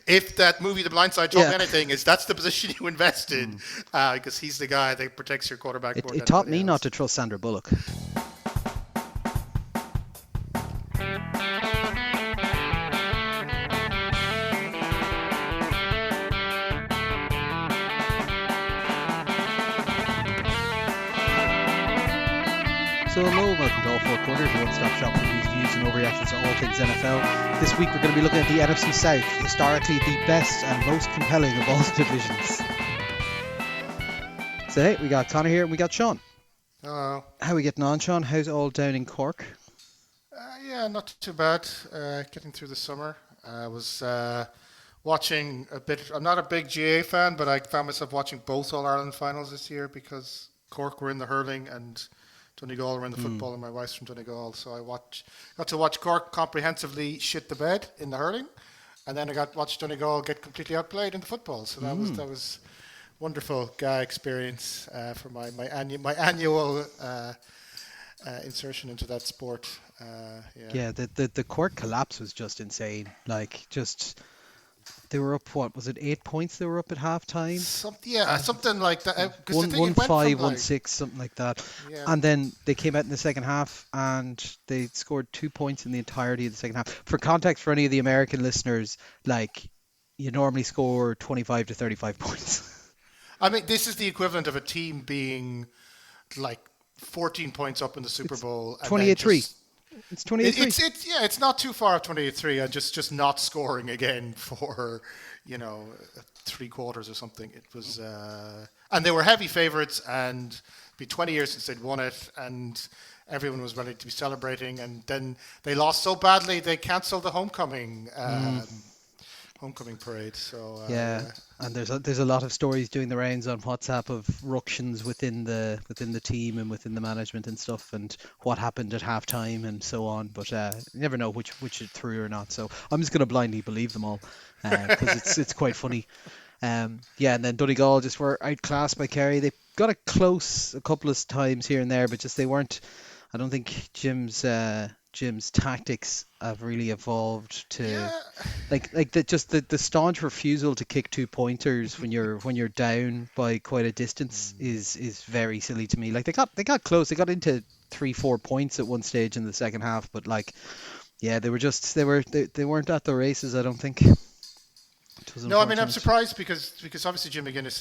if that movie The Blind Side taught me anything, is that's the position you invest in, because he's the guy that protects your quarterback more It than taught anybody me else. not to trust Sandra Bullock. So hello, welcome to All Four Quarters, your one-stop shop for news, views and overreactions to all things NFL. This week we're going to be looking at the NFC South, historically the best and most compelling of all the divisions. So hey, we got Connor here and we got Sean. Hello. How are we getting on, Sean? How's it all down in Cork? Yeah, not too bad. Getting through the summer. I was watching a bit. I'm not a big GA fan, but I found myself watching both All-Ireland finals this year because Cork were in the hurling and Donegal were in the football, and my wife's from Donegal. So I got to watch Cork comprehensively shit the bed in the hurling, and then I got to watch Donegal get completely outplayed in the football. So that was wonderful experience for my annual insertion into that sport. The Cork collapse was just insane. Like, just they were up. What was it? 8 points. They were up at halftime. Something like that. 1-5, 1-6, something like that. Yeah. And then they came out in the second half and they scored 2 points in the entirety of the second half. For context, for any of the American listeners, like, you normally score 25 to 35 points. I mean, this is the equivalent of a team being like 14 points up in the Super Bowl. 28-3. It's 28-3. It's not too far off 28-3 and just not scoring again for, 3 quarters or something. It was, and they were heavy favourites, and it'd be 20 years since they'd won it, and everyone was ready to be celebrating, and then they lost so badly they cancelled the homecoming parade. So and there's a lot of stories doing the rounds on WhatsApp of ructions within the team and within the management and stuff, and what happened at halftime and so on. But you never know which is true or not. So I'm just gonna blindly believe them all because it's quite funny. And then Donegal just were outclassed by Kerry. They got it close a couple of times here and there, but just they weren't. I don't think Jim's tactics have really evolved to the staunch refusal to kick 2-pointers when you're down by quite a distance is very silly to me. Like they got close. They got into 3-4 points at one stage in the second half, but they weren't at the races, I don't think. No, I mean, I'm surprised because obviously Jim McGuinness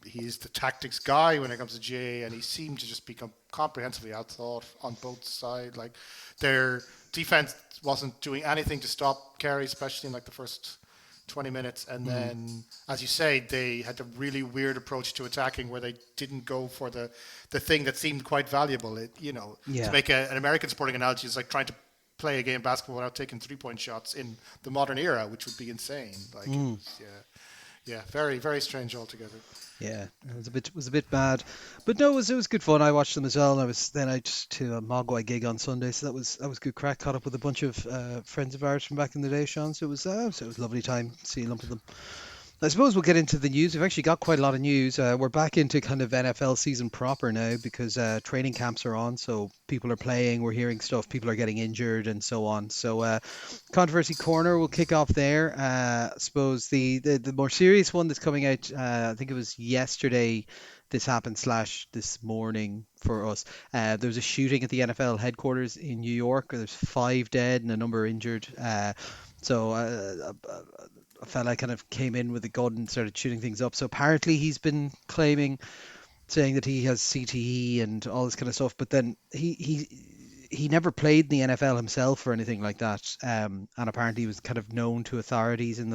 he's the tactics guy when it comes to GA, and he seemed to just become comprehensively outthought on both sides. Like, their defense wasn't doing anything to stop Kerry, especially in like the first 20 minutes. And then, as you say, they had a really weird approach to attacking where they didn't go for the thing that seemed quite valuable. To make an American sporting analogy, it's like trying to play a game of basketball without taking 3-point shots in the modern era, which would be insane. Like, very, very strange altogether. Yeah, it was a bit bad, but no, it was good fun. I watched them as well, and I was to a Mogwai gig on Sunday, so that was good crack. Caught up with a bunch of friends of ours from back in the day, Sean. So it was a lovely time seeing a lump of them. I suppose we'll get into the news. We've actually got quite a lot of news. We're back into kind of NFL season proper now because training camps are on, so people are playing, we're hearing stuff, people are getting injured and so on. So Controversy Corner will kick off there. I suppose the more serious one that's coming out, I think it was yesterday, this happened / this morning for us. There was a shooting at the NFL headquarters in New York. There's 5 dead and a number injured. A fella kind of came in with a gun and started shooting things up. So apparently he's been saying that he has CTE and all this kind of stuff. But then he never played in the NFL himself or anything like that. And apparently he was kind of known to authorities in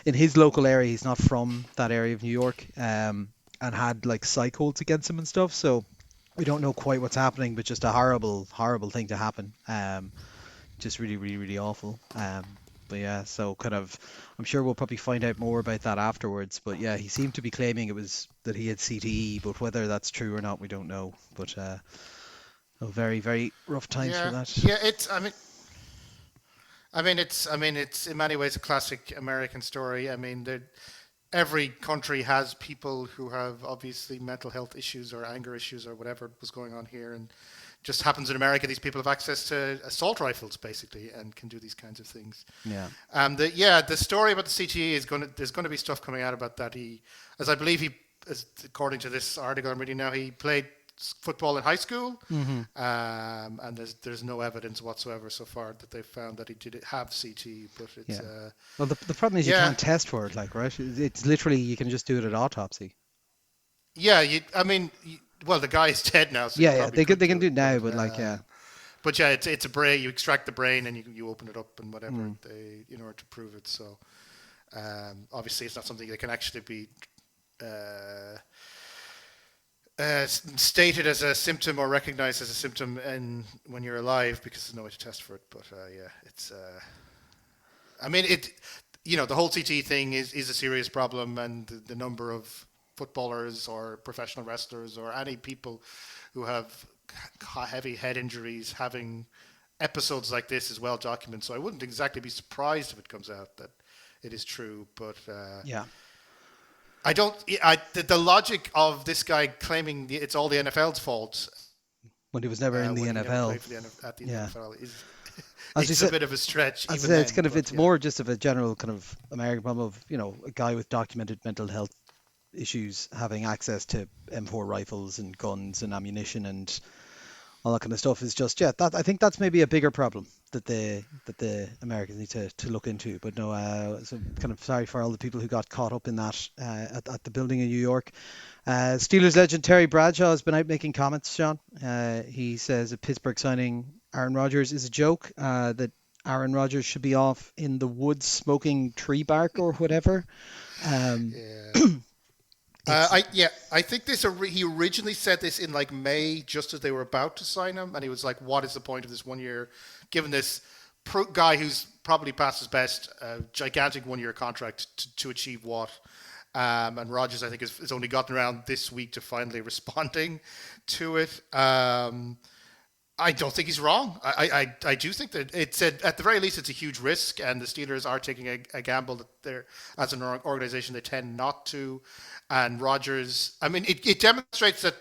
his local area. He's not from that area of New York, and had like psych holds against him and stuff. So we don't know quite what's happening, but just a horrible, horrible thing to happen. Just really, really, really awful. But yeah, so kind of, I'm sure we'll probably find out more about that afterwards. But yeah, he seemed to be claiming it was that he had CTE, but whether that's true or not, we don't know. But very, very rough times for that. Yeah, it's in many ways a classic American story. I mean, every country has people who have obviously mental health issues or anger issues or whatever was going on here, and just happens in America. These people have access to assault rifles basically and can do these kinds of things. Yeah. The story about the CTE there's going to be stuff coming out about that. According to this article I'm reading now, he played football in high school, and there's no evidence whatsoever so far that they've found that he did have CTE. But it's well, the problem is you can't test for it, like, right? It's literally you can just do it at autopsy. Yeah, well, the guy is dead now. So they can do it now, but But yeah, it's a brain. You extract the brain and you open it up and whatever in order to prove it. So obviously, it's not something that can actually be stated as a symptom or recognized as a symptom when you're alive, because there's no way to test for it. But it's. The whole CTE thing is a serious problem, and the number of footballers or professional wrestlers or any people who have heavy head injuries having episodes like this is well documented. So I wouldn't exactly be surprised if it comes out that it is true. But I don't. The logic of this guy claiming it's all the NFL's fault when he was never in the NFL. At the NFL is. It's a bit of a stretch. It's more just of a general kind of American problem of a guy with documented mental health issues having access to M4 rifles and guns and ammunition and all that kind of stuff is just I think that's maybe a bigger problem that the Americans need to look into. But no, so kind of sorry for all the people who got caught up in that at the building in New York. Steelers legend Terry Bradshaw has been out making comments, Sean. He says a Pittsburgh signing Aaron Rodgers is a joke, that Aaron Rodgers should be off in the woods smoking tree bark or whatever. I think he originally said this in like May, just as they were about to sign him, and he was like, "What is the point of this 1 year, given this guy who's probably past his best, gigantic 1 year contract to achieve what?" And Rodgers, I think, has only gotten around this week to finally responding to it. I don't think he's wrong. I do think that at the very least it's a huge risk, and the Steelers are taking a gamble that they're, as an organization, they tend not to. And Rodgers, it demonstrates that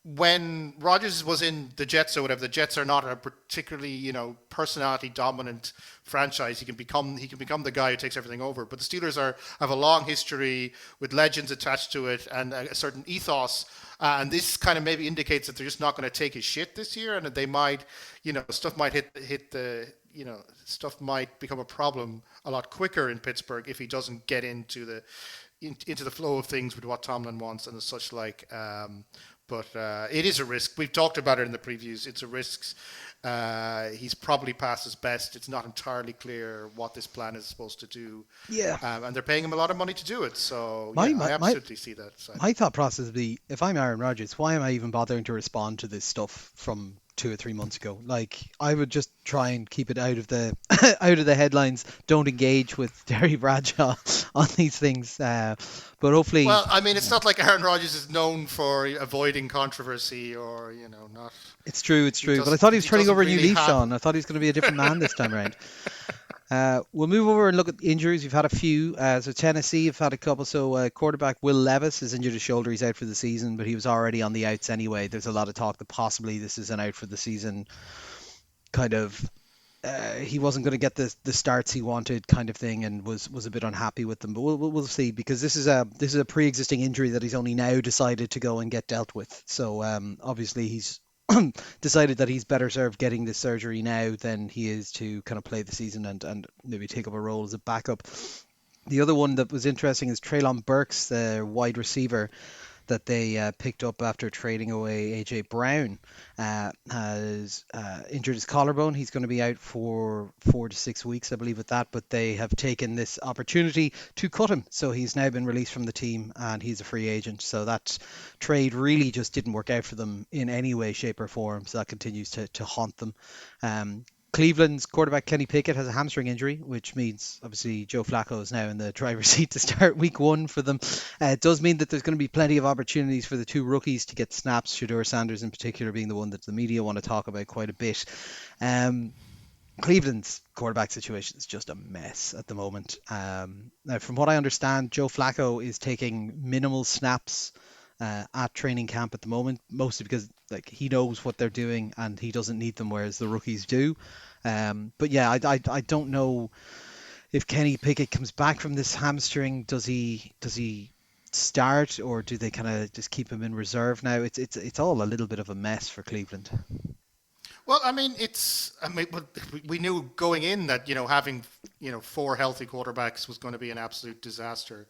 when Rodgers was in the Jets or whatever, the Jets are not a particularly personality dominant franchise. He can become the guy who takes everything over. But the Steelers have a long history with legends attached to it and a certain ethos. And this kind of maybe indicates that they're just not going to take his shit this year, and that they might, stuff might hit the, stuff might become a problem a lot quicker in Pittsburgh if he doesn't get into the flow of things with what Tomlin wants and such like. But it is a risk. We've talked about it in the previews. It's a risk. He's probably past his best. It's not entirely clear what this plan is supposed to do. Yeah. And they're paying him a lot of money to do it. So I absolutely see that side. My thought process would be, if I'm Aaron Rodgers, why am I even bothering to respond to this stuff from 2 or 3 months ago? Like, I would just try and keep it out of the headlines. Don't engage with Terry Bradshaw on these things. But hopefully, well, it's not like Aaron Rodgers is known for avoiding controversy or not. It's true. But I thought he was turning over a new leaf, Sean. I thought he was going to be a different man this time around. We'll move over and look at injuries. We've had a few. So Tennessee have had a couple. So quarterback Will Levis has injured his shoulder. He's out for the season, but he was already on the outs anyway. There's a lot of talk that possibly this is an out for the season kind of. He wasn't going to get the starts he wanted, kind of thing, and was a bit unhappy with them. But we'll see, because this is a pre-existing injury that he's only now decided to go and get dealt with. So obviously he's decided that he's better served getting this surgery now than he is to kind of play the season and maybe take up a role as a backup. The other one that was interesting is Treylon Burks, the wide receiver that they picked up after trading away AJ Brown, has injured his collarbone. He's going to be out for 4 to 6 weeks, I believe, with that. But they have taken this opportunity to cut him, so he's now been released from the team and he's a free agent. So that trade really just didn't work out for them in any way, shape, or form. So that continues to haunt them. Cleveland's quarterback Kenny Pickett has a hamstring injury, which means obviously Joe Flacco is now in the driver's seat to start week 1 for them. It does mean that there's going to be plenty of opportunities for the 2 rookies to get snaps, Shedeur Sanders in particular being the one that the media want to talk about quite a bit. Cleveland's quarterback situation is just a mess at the moment. Now, from what I understand, Joe Flacco is taking minimal snaps at training camp at the moment, mostly because like he knows what they're doing and he doesn't need them, whereas the rookies do. But yeah, I don't know if Kenny Pickett comes back from this hamstring. Does he start, or do they kind of just keep him in reserve now? It's all a little bit of a mess for Cleveland. Well, we knew going in that having four healthy quarterbacks was going to be an absolute disaster,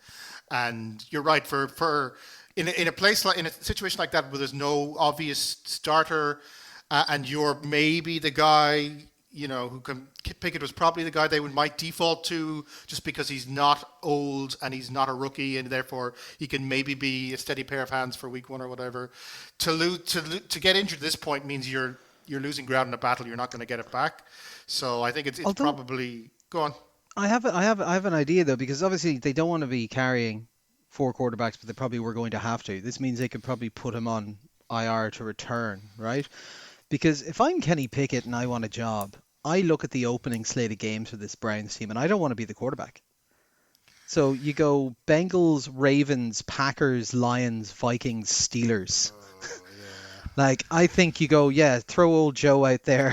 and you're right for in a place like in a situation like that where there's no obvious starter, and you're maybe the guy who can Pickett was probably the guy they might default to just because he's not old and he's not a rookie and therefore he can maybe be a steady pair of hands for week one or whatever. To get injured at this point means you're losing ground in a battle. You're not going to get it back. So I think it's probably go on. I have an idea though, because obviously they don't want to be carrying four quarterbacks, but they probably were going to have to. This means they could probably put him on IR to return, right? Because if I'm Kenny Pickett and I want a job, I look at the opening slate of games for this Browns team and I don't want to be the quarterback. So you go Bengals, Ravens, Packers, Lions, Vikings, Steelers. Like, I think you go, yeah, throw old Joe out there.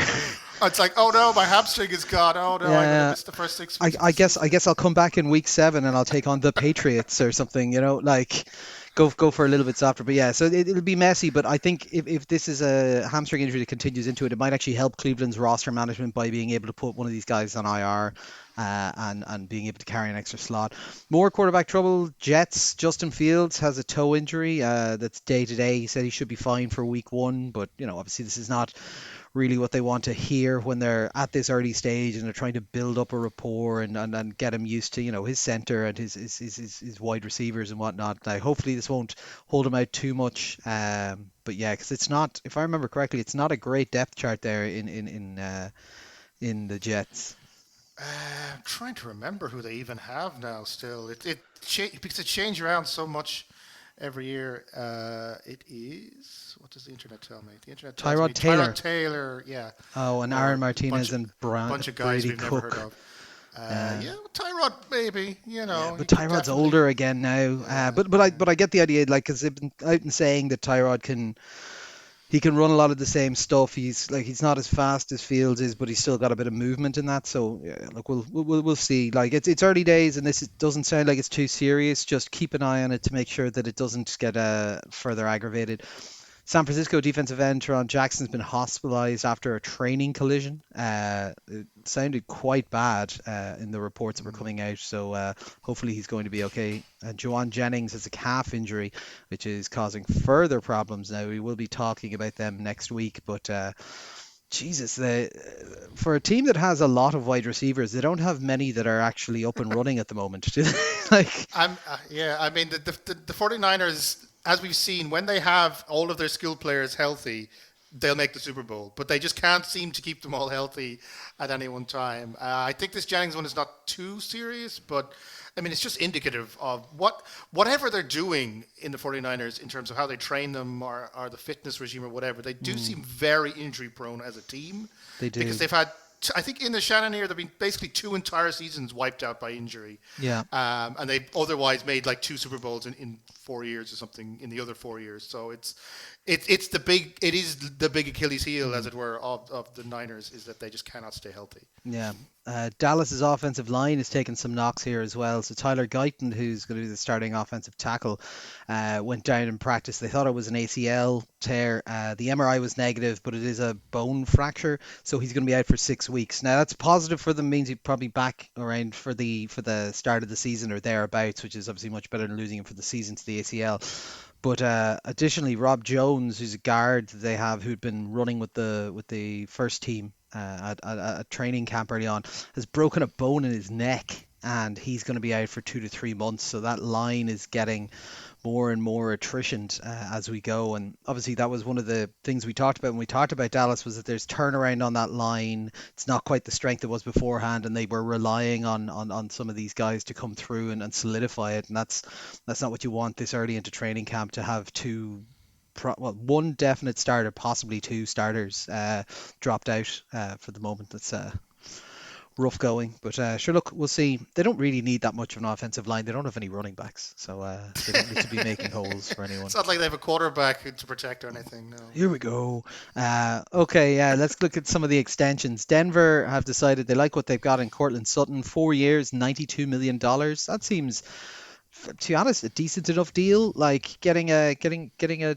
It's like, oh no, my hamstring is gone. Oh no, I'm gonna miss the first 6 weeks. I guess I'll come back in week 7 and I'll take on the Patriots or something, like go for a little bit softer. But yeah, so it'll be messy. But I think if this is a hamstring injury that continues into it, it might actually help Cleveland's roster management by being able to put one of these guys on IR. And being able to carry an extra slot. More quarterback trouble. Jets. Justin Fields has a toe injury that's day to day. He said he should be fine for week 1, but obviously this is not really what they want to hear when they're at this early stage and they're trying to build up a rapport and get him used to his center and his wide receivers and whatnot. Now, hopefully this won't hold him out too much. But yeah, because it's not, if I remember correctly, it's not a great depth chart there in the Jets. I'm trying to remember who they even have now. Still, because it changed around so much every year. It is, what does the internet tell me? The internet tells Tyrod Taylor. Tyrod Taylor, yeah. Oh, and Aaron Martinez and bunch of guys Brady we've Cook. never heard of. Yeah, Tyrod maybe, Yeah, but Tyrod's older again now. But I get the idea, like, because they've been out and saying that Tyrod can run a lot of the same stuff. He's not as fast as Fields is, but he's still got a bit of movement in that. So yeah, look, we'll see. Like, it's early days, and this doesn't sound like it's too serious. Just keep an eye on it to make sure that it doesn't get further aggravated. San Francisco defensive end Teron Jackson's been hospitalized after a training collision. It sounded quite bad in the reports that were coming out, so hopefully he's going to be okay. Juwan Jennings has a calf injury, which is causing further problems now. We will be talking about them next week, but Jesus, for a team that has a lot of wide receivers, they don't have many that are actually up and running at the moment, do they? The 49ers, as we've seen, when they have all of their skilled players healthy, they'll make the Super Bowl. But they just can't seem to keep them all healthy at any one time. I think this Jennings one is not too serious, but it's just indicative of whatever they're doing in the 49ers in terms of how they train them or the fitness regime or whatever. They do seem very injury prone as a team. They do. Because they've had, I think in the Shannon era, there have been basically 2 entire seasons wiped out by injury. Yeah. And they've otherwise made like 2 Super Bowls in 4 years or something in the other 4 years. So it is the big Achilles heel, as it were, of the Niners, is that they just cannot stay healthy. Yeah. Dallas's offensive line is taking some knocks here as well. So Tyler Guyton, who's going to be the starting offensive tackle, went down in practice. They thought it was an ACL tear. The MRI was negative, but it is a bone fracture, so he's going to be out for 6 weeks. Now that's positive for them. Means he's probably back around for the start of the season or thereabouts, which is obviously much better than losing him for the season to the ACL. But additionally, Rob Jones, who's a guard that they have, who'd been running with the first team at training camp early on, has broken a bone in his neck, and he's going to be out for 2 to 3 months. So that line is getting more and more attrition as we go. And obviously that was one of the things we talked about when we talked about Dallas, was that there's turnaround on that line. It's not quite the strength it was beforehand, and they were relying on some of these guys to come through and solidify it. And that's not what you want this early into training camp, to have one definite starter, possibly 2 starters dropped out for the moment. That's rough going. But sure, look, we'll see. They don't really need that much of an offensive line. They don't have any running backs, so they don't need to be making holes for anyone. It's not like they have a quarterback to protect or anything. No. Here we go. Okay, let's look at some of the extensions. Denver have decided they like what they've got in Cortland Sutton. 4 years, $92 million. That seems, to be honest, a decent enough deal. Like getting a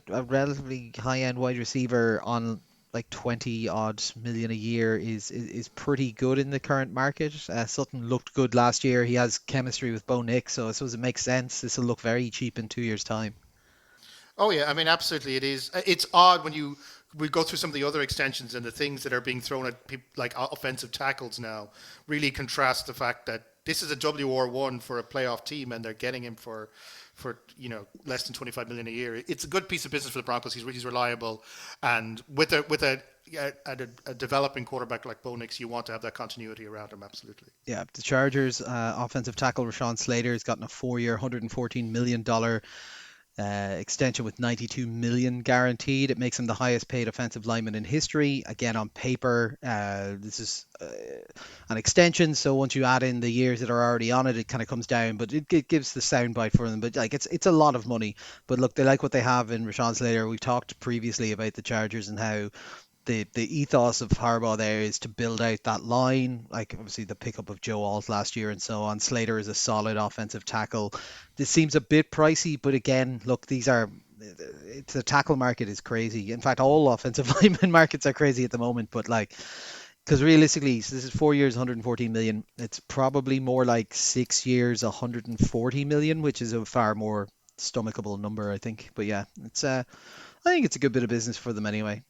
relatively high end wide receiver on like 20 odd million a year is pretty good in the current market. Sutton looked good last year. He has chemistry with Bo Nix, so I suppose it makes sense. This will look very cheap in 2 years' time. Oh yeah, I mean absolutely it is. It's odd when we go through some of the other extensions and the things that are being thrown at people like offensive tackles now really contrast the fact that this is a WR1 for a playoff team and they're getting him for less than 25 million a year. It's a good piece of business for the Broncos. He's reliable, and with a developing quarterback like Bo Nix, you want to have that continuity around him. Absolutely. Yeah, the Chargers offensive tackle Rashawn Slater has gotten a 4-year, $114 million extension with 92 million guaranteed. It makes him the highest paid offensive lineman in history. Again, on paper, this is an extension, so once you add in the years that are already on it, it kind of comes down, but it gives the soundbite for them. But like it's a lot of money. But look, they like what they have in Rashawn Slater. We've talked previously about the Chargers and how the ethos of Harbaugh there is to build out that line, like obviously the pickup of Joe Alt last year and so on. Slater is a solid offensive tackle. This seems a bit pricey, but again, look, the tackle market is crazy. In fact, all offensive lineman markets are crazy at the moment, but like, because realistically, so this is 4 years, 114 million. It's probably more like 6 years, 140 million, which is a far more stomachable number, I think. But yeah, I think it's a good bit of business for them anyway.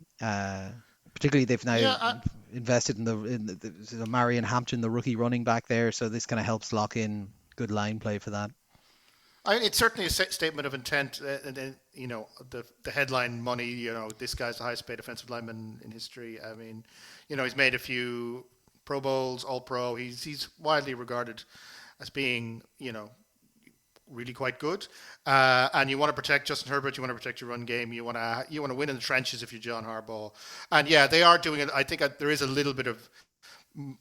Particularly they've now invested in the Marion Hampton, the rookie running back there, so this kind of helps lock in good line play for that. It's certainly a statement of intent, and then the headline money. This guy's the highest paid offensive lineman in history. I mean, he's made a few Pro Bowls, All Pro. He's widely regarded as being really quite good, and you want to protect Justin Herbert. You want to protect your run game. You want to win in the trenches if you're John Harbaugh. And yeah, they are doing it. I think there is a little bit of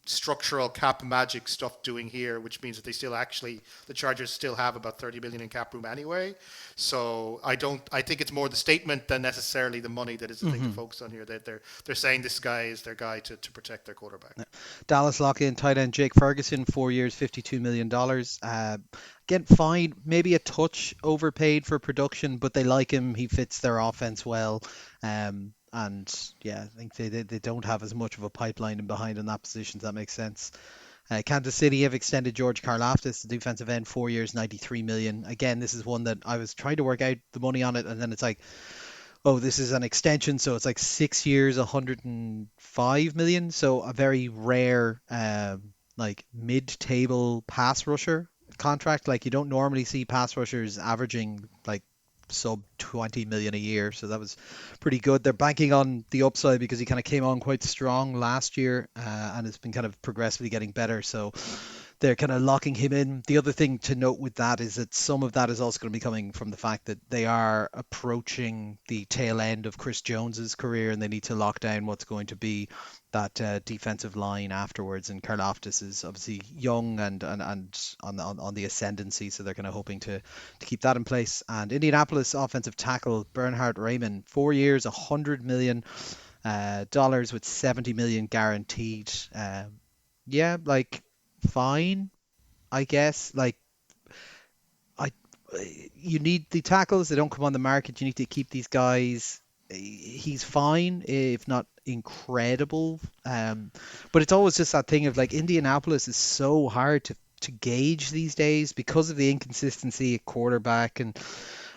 structural cap magic stuff doing here, which means that the Chargers still have about 30 million in cap room anyway. So I think it's more the statement than necessarily the money that is the thing to focus on here. That they're saying this guy is their guy to protect their quarterback. Yeah. Dallas lock in tight end Jake Ferguson, 4 years, $52 million. Again, fine, maybe a touch overpaid for production, but they like him. He fits their offense well. And yeah, I think they don't have as much of a pipeline in behind in that position. So that makes sense. Kansas City have extended George Karlaftis, the defensive end, 4 years, 93 million. Again, this is one that I was trying to work out the money on it, and then it's like, oh, this is an extension, so it's like 6 years, 105 million. So a very rare, like mid-table pass rusher contract. Like you don't normally see pass rushers averaging like sub 20 million a year, so that was pretty good. They're banking on the upside because he kind of came on quite strong last year, and it's been kind of progressively getting better, so they're kind of locking him in. The other thing to note with that is that some of that is also going to be coming from the fact that they are approaching the tail end of Chris Jones's career, and they need to lock down what's going to be that defensive line afterwards. And Karlaftis is obviously young and on the ascendancy, so they're kind of hoping to keep that in place. And Indianapolis offensive tackle Bernhard Raimann, 4 years, $100 million with 70 million guaranteed. Yeah, like fine, I guess. Like you need the tackles, they don't come on the market. You need to keep these guys. He's fine, if not incredible. But it's always just that thing of like Indianapolis is so hard to gauge these days because of the inconsistency at quarterback and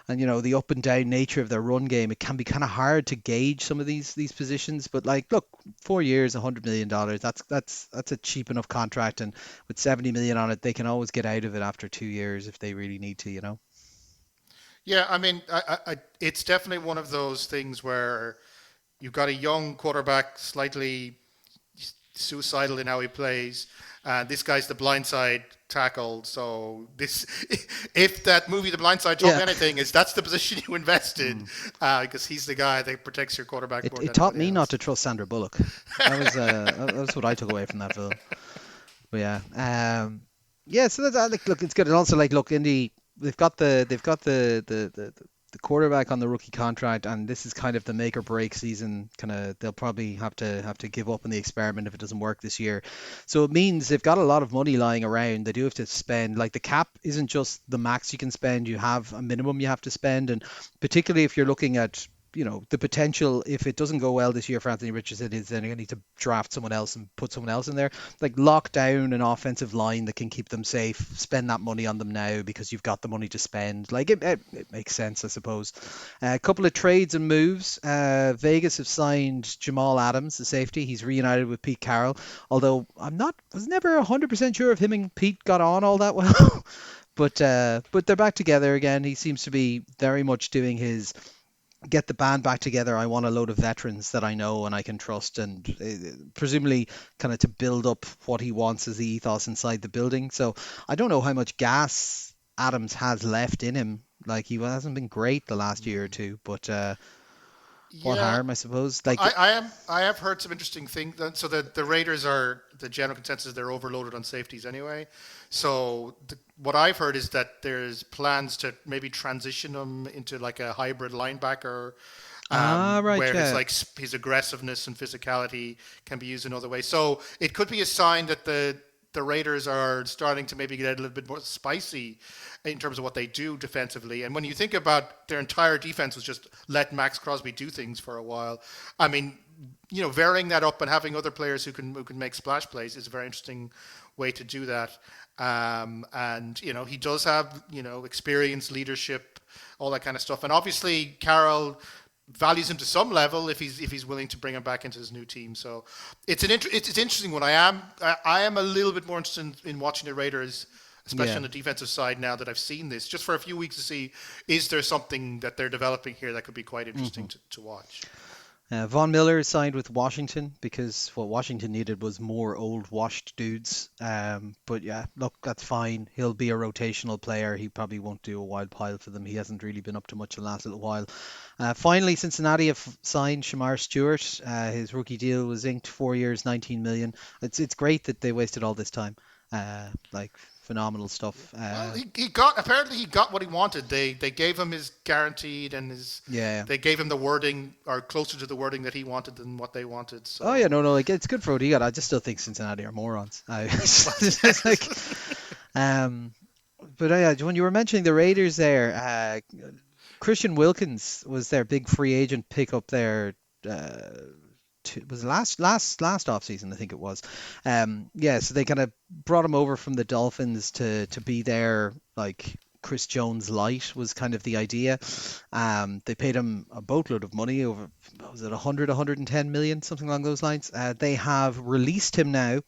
the up and down nature of their run game. It can be kind of hard to gauge some of these positions. But like, look, 4 years, $100 million. That's a cheap enough contract, and with 70 million on it, they can always get out of it after 2 years if they really need to. Yeah, I mean, it's definitely one of those things where you've got a young quarterback, slightly suicidal in how he plays. This guy's the blindside tackle. So if that movie, The Blindside, taught me anything, that's the position you invest in, because he's the guy that protects your quarterback. It taught me not to trust Sandra Bullock. That was what I took away from that film. But yeah. So that's like, look, it's good. And also, like, look, Indy, they've got the quarterback on the rookie contract, and this is kind of the make or break season. Kind of, they'll probably have to give up on the experiment if it doesn't work this year. So it means they've got a lot of money lying around. They do have to spend. Like, the cap isn't just the max you can spend. You have a minimum you have to spend, and particularly if you're looking at the potential, if it doesn't go well this year for Anthony Richardson, is then you're going to need to draft someone else and put someone else in there. Like, lock down an offensive line that can keep them safe, spend that money on them now because you've got the money to spend. Like, it makes sense, I suppose. A couple of trades and moves. Vegas have signed Jamal Adams, the safety. He's reunited with Pete Carroll, although was never 100% sure if him and Pete got on all that well. But they're back together again. He seems to be very much doing his get the band back together. I want a load of veterans that I know and I can trust, and presumably kind of to build up what he wants as the ethos inside the building. So I don't know how much gas Adams has left in him. Like, he hasn't been great the last year or two, but what Yeah, harm, I suppose. Like, I have heard some interesting things. So the Raiders are the general consensus they're overloaded on safeties anyway. So what I've heard is that there's plans to maybe transition him into like a hybrid linebacker, right, where his yeah. like his aggressiveness and physicality can be used in other ways. So it could be a sign that the Raiders are starting to maybe get a little bit more spicy in terms of what they do defensively. And when you think about their entire defense was just let Max Crosby do things for a while, I mean, varying that up and having other players who can make splash plays is a very interesting way to do that. And he does have experience, leadership, all that kind of stuff. And obviously, Carroll values him to some level if he's willing to bring him back into his new team. So it's interesting one. I am a little bit more interested in watching the Raiders, especially Yeah. on the defensive side now that I've seen this, just for a few weeks to see is there something that they're developing here that could be quite interesting Hmm. to watch. Von Miller signed with Washington because what Washington needed was more old, washed dudes. But yeah, look, that's fine. He'll be a rotational player. He probably won't do a wild pile for them. He hasn't really been up to much in the last little while. Finally, Cincinnati have signed Shamar Stewart. His rookie deal was inked, 4 years, 19 million. It's great that they wasted all this time. Like, phenomenal stuff. Well, he got what he wanted. They gave him his guaranteed and his Yeah. they gave him the wording or closer to the wording that he wanted than what they wanted. Oh yeah, So no, like, it's good for what he got. I just still think Cincinnati are morons. It's just like, well, um, but yeah, when you were mentioning the Raiders there, Christian Wilkins was their big free agent pickup there. Uh, was last off season, I think it was. Yeah, so they kind of brought him over from the Dolphins to be their, like, Chris Jones light was kind of the idea. They paid him a boatload of money, over, what was it, 110 million, something along those lines. They have released him now.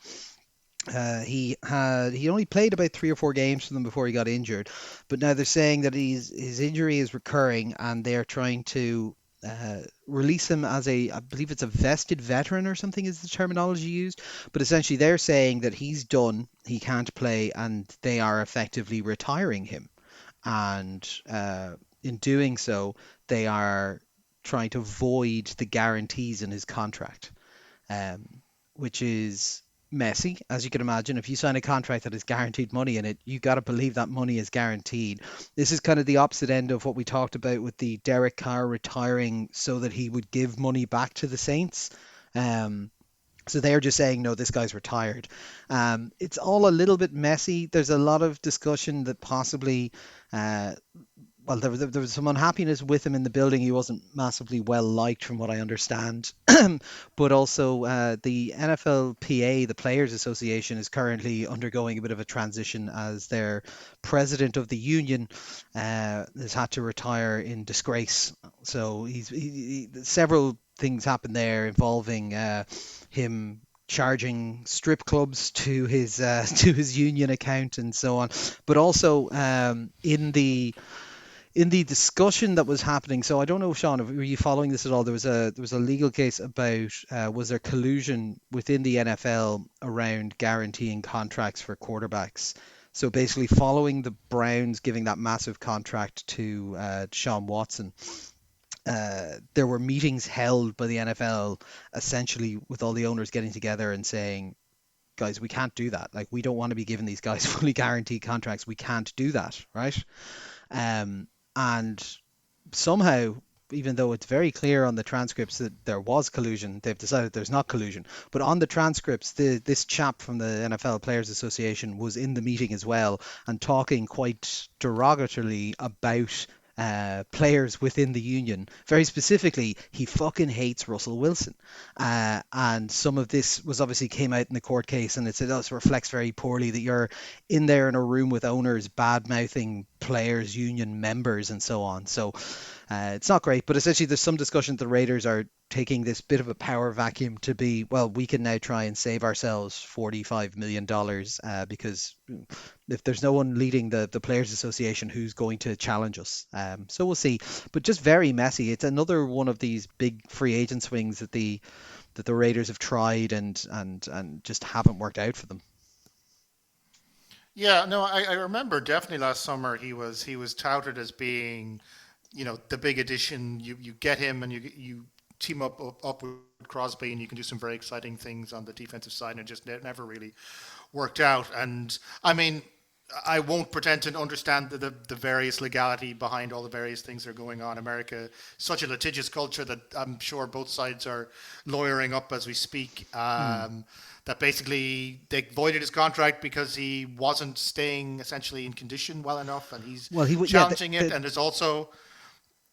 He only played about 3 or 4 games for them before he got injured, but now they're saying that his injury is recurring, and they're trying to release him as I believe it's a vested veteran or something is the terminology used. But essentially, they're saying that he's done, he can't play, and they are effectively retiring him. And in doing so, they are trying to void the guarantees in his contract, which is messy, as you can imagine. If you sign a contract that is guaranteed money in it, you got to believe that money is guaranteed. This is kind of the opposite end of what we talked about with the Derek Carr retiring so that he would give money back to the Saints. Um, so they're just saying, no, this guy's retired. It's all a little bit messy. There's a lot of discussion that possibly uh, well, there was some unhappiness with him in the building. He wasn't massively well liked, from what I understand. But also, the NFLPA, the Players Association, is currently undergoing a bit of a transition as their president of the union has had to retire in disgrace. So several things happened there involving him charging strip clubs to his to his union account and so on. But also, in the discussion that was happening, so I don't know, Sean, were you following this at all? There was a legal case about was there collusion within the NFL around guaranteeing contracts for quarterbacks? So basically, following the Browns giving that massive contract to Sean Watson, there were meetings held by the NFL, essentially with all the owners getting together and saying, guys, we can't do that. Like, we don't want to be giving these guys fully guaranteed contracts. We can't do that, right? And somehow, even though it's very clear on the transcripts that there was collusion, they've decided there's not collusion. But on the transcripts, this chap from the NFL Players Association was in the meeting as well and talking quite derogatorily about players within the union. Very specifically, he fucking hates Russell Wilson. And some of this was obviously came out in the court case, and it said, oh, it reflects very poorly that you're in there in a room with owners bad mouthing players, union members, and so on. So it's not great, but essentially there's some discussion that the Raiders are taking this bit of a power vacuum to be, well, we can now try and save ourselves $45 million because if there's no one leading the Players Association, who's going to challenge us? So we'll see. But just very messy. It's another one of these big free agent swings that the Raiders have tried and just haven't worked out for them. Yeah, no, I remember definitely last summer he was touted as being, the big addition. You get him and you team up with Crosby, and you can do some very exciting things on the defensive side, and it just never really worked out. And I mean, I won't pretend to understand the various legality behind all the various things that are going on. America, such a litigious culture that I'm sure both sides are lawyering up as we speak. That basically they voided his contract because he wasn't staying essentially in condition well enough, and he's challenging it. And there's also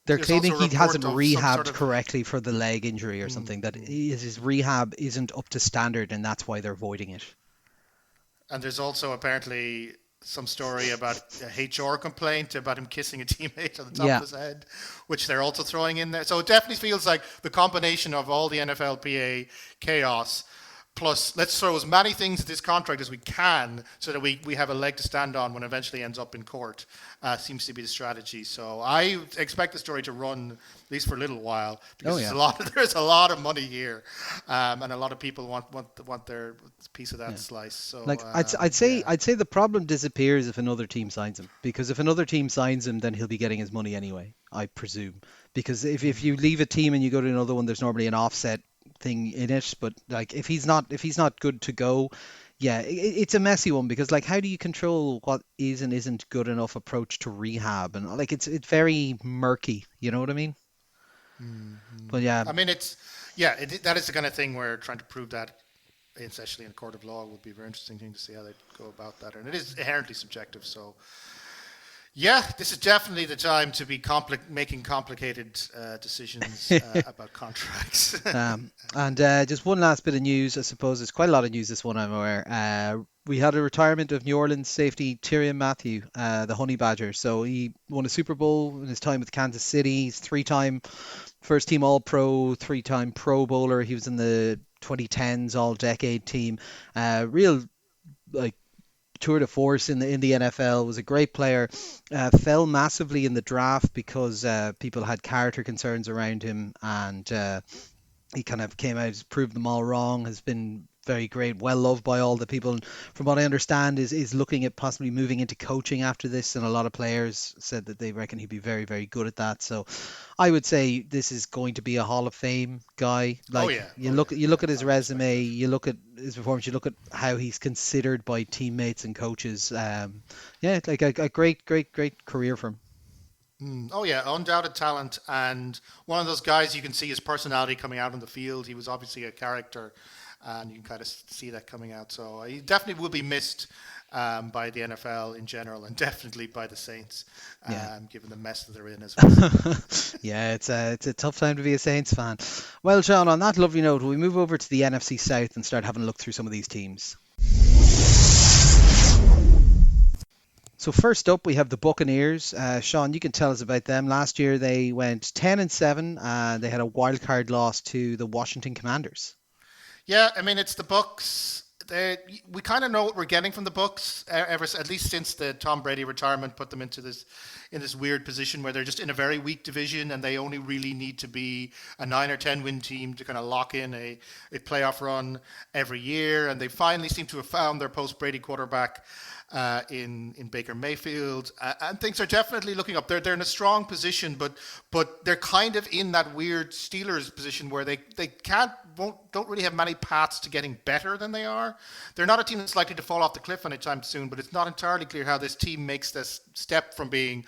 they're claiming he hasn't rehabbed correctly for the leg injury or something. That his rehab isn't up to standard, and that's why they're voiding it. And there's also apparently some story about a HR complaint about him kissing a teammate on the top of his head, which they're also throwing in there. So it definitely feels like the combination of all the NFLPA chaos plus let's throw as many things at this contract as we can so that we have a leg to stand on when it eventually ends up in court, seems to be the strategy. So I expect the story to run at least for a little while because there's a lot of money here, and a lot of people want their piece of that slice. So I'd say the problem disappears if another team signs him, because if another team signs him, then he'll be getting his money anyway, I presume. Because if you leave a team and you go to another one, there's normally an offset thing in it, but like if he's not good to go, it's a messy one, because like how do you control what is and isn't good enough approach to rehab, and like it's very murky, you know what I mean? But I mean that is the kind of thing where trying to prove that essentially in a court of law would be a very interesting thing to see how they go about that, and it is inherently subjective. So this is definitely the time to be making complicated decisions about contracts. And just one last bit of news, I suppose. There's quite a lot of news this one, I'm aware. We had a retirement of New Orleans safety Tyrann Mathieu, the Honey Badger. So he won a Super Bowl in his time with Kansas City. He's 3-time first team All-Pro, 3-time Pro Bowler. He was in the 2010s All-Decade team. Real tour de force in the NFL, was a great player, fell massively in the draft because people had character concerns around him, and he kind of came out, proved them all wrong, has been very great, well loved by all the people, and from what I understand is looking at possibly moving into coaching after this, and a lot of players said that they reckon he'd be very, very good at that. So I would say this is going to be a Hall of Fame guy. You look at his resume, you look at his performance, you look at how he's considered by teammates and coaches. Like a great career for him. Undoubted talent, and one of those guys you can see his personality coming out on the field. He was obviously a character, and you can kind of see that coming out. So he definitely will be missed by the NFL in general, and definitely by the Saints, given the mess that they're in as well. It's a tough time to be a Saints fan. Well, Sean, on that lovely note, we move over to the NFC South and start having a look through some of these teams. So first up, we have the Buccaneers. Sean, you can tell us about them. Last year, they went 10-7, and they had a wild card loss to the Washington Commanders. Yeah, I mean, it's the Bucs. We kind of know what we're getting from the Bucs, at least since the Tom Brady retirement put them into this weird position where they're just in a very weak division, and they only really need to be a 9 or 10 win team to kind of lock in a playoff run every year. And they finally seem to have found their post Brady quarterback. in Baker Mayfield, and things are definitely looking up. They're in a strong position, but they're kind of in that weird Steelers position where they don't really have many paths to getting better than they are. They're not a team that's likely to fall off the cliff anytime soon, but it's not entirely clear how this team makes this step from being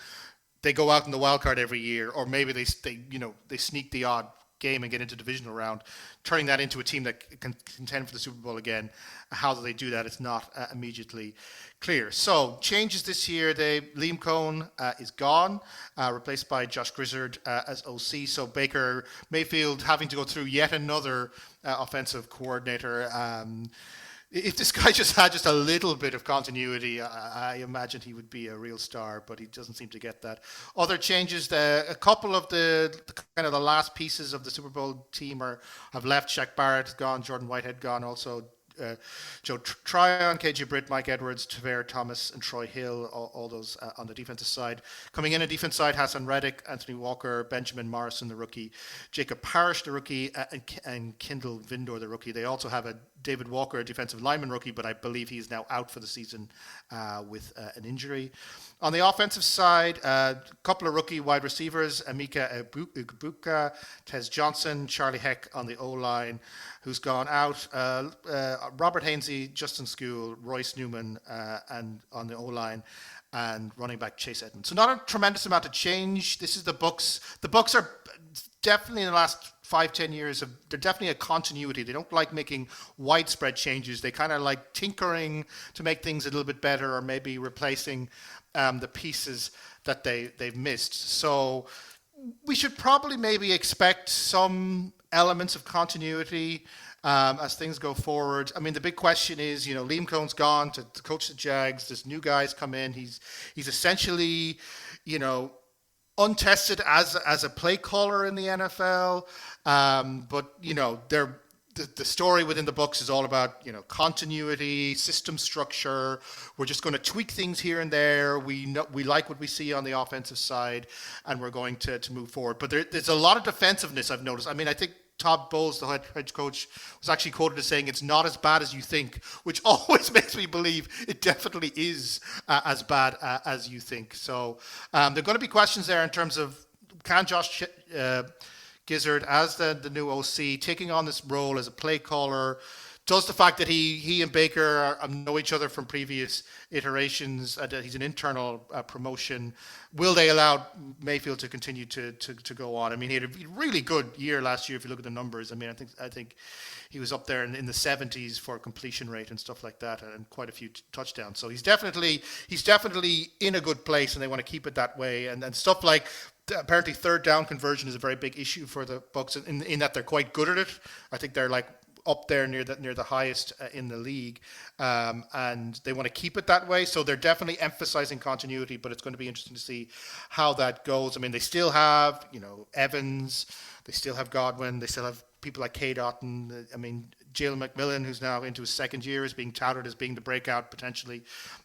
they go out in the wild card every year, or maybe they sneak the odd game and get into divisional round, turning that into a team that can contend for the Super Bowl again. How do they do that? It's not immediately clear. So changes this year. Liam Coen is gone, replaced by Josh Gizzard as OC. So Baker Mayfield having to go through yet another offensive coordinator. If this guy just had a little bit of continuity, I imagine he would be a real star, but he doesn't seem to get that. Other changes, a couple of the kind of the last pieces of the Super Bowl team have left. Shaq Barrett's gone, Jordan Whitehead gone, also Joe Tryon, KJ Britt, Mike Edwards, Tavere Thomas, and Troy Hill, all those on the defensive side. Coming in on defense side, Hassan Reddick, Anthony Walker, Benjamin Morrison, the rookie, Jacob Parrish, the rookie, and Kendall Vindor, the rookie. They also have a David Walker, a defensive lineman rookie, but I believe he's now out for the season with an injury. On the offensive side, a couple of rookie wide receivers, Emeka Egbuka, Tez Johnson, Charlie Heck on the O-line, who's gone out, Robert Hainsey, Justin School, Royce Newman, and on the O-line, and running back Chase Edmonds. So not a tremendous amount of change. This is the Bucs. The Bucs are definitely in the last 5-10 years, they're definitely a continuity. They don't like making widespread changes. They kind of like tinkering to make things a little bit better, or maybe replacing the pieces that they've missed. So we should probably maybe expect some elements of continuity as things go forward. I mean, the big question is, Liam Coen's gone to coach the Jags. There's new guys come in. He's essentially, untested as a play caller in the NFL. But the story within the Bucs is all about, continuity, system structure. We're just going to tweak things here and there. We like what we see on the offensive side, and we're going to move forward. But there's a lot of defensive-ness I've noticed. I mean, I think Todd Bowles, the head coach, was actually quoted as saying it's not as bad as you think, which always makes me believe it definitely is as bad as you think. So there are going to be questions there in terms of, can Josh Gizzard, as the new OC, taking on this role as a play caller, does the fact that he and Baker know each other from previous iterations, that he's an internal promotion, will they allow Mayfield to continue to go on? I mean, he had a really good year last year if you look at the numbers. I mean, I think he was up there in the 70s for completion rate and stuff like that, and quite a few touchdowns. So he's definitely in a good place, and they want to keep it that way. And stuff like, apparently third down conversion is a very big issue for the Bucs in that they're quite good at it. I think they're like up there near the highest in the league, and they want to keep it that way. So they're definitely emphasizing continuity, but it's going to be interesting to see how that goes. I mean, they still have Evans, they still have Godwin, they still have people like Cade Otton. I mean, Jalen McMillan, who's now into his second year, is being touted as being the breakout potentially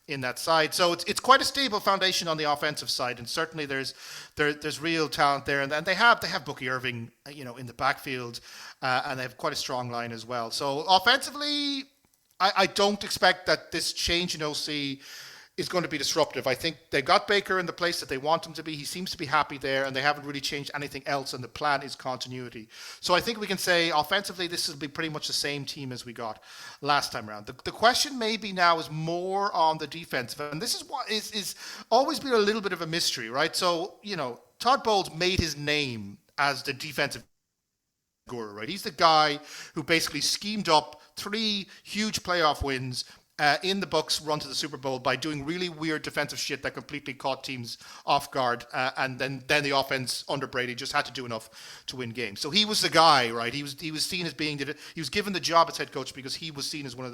in that side. So it's quite a stable foundation on the offensive side, and certainly there's real talent there, and they have Bucky Irving, in the backfield, and they have quite a strong line as well. So offensively, I don't expect that this change in OC is going to be disruptive. I think they got Baker in the place that they want him to be. He seems to be happy there, and they haven't really changed anything else, and the plan is continuity. So I think we can say offensively this will be pretty much the same team as we got last time around. The question maybe now is more on the defensive, and this is what is always been a little bit of a mystery, right? So, Todd Bowles made his name as the defensive guru, right? He's the guy who basically schemed up 3 huge playoff wins in the Bucs' run to the Super Bowl by doing really weird defensive shit that completely caught teams off guard, and then the offense under Brady just had to do enough to win games. So he was the guy, right? He was seen as being he was given the job as head coach because he was seen as one of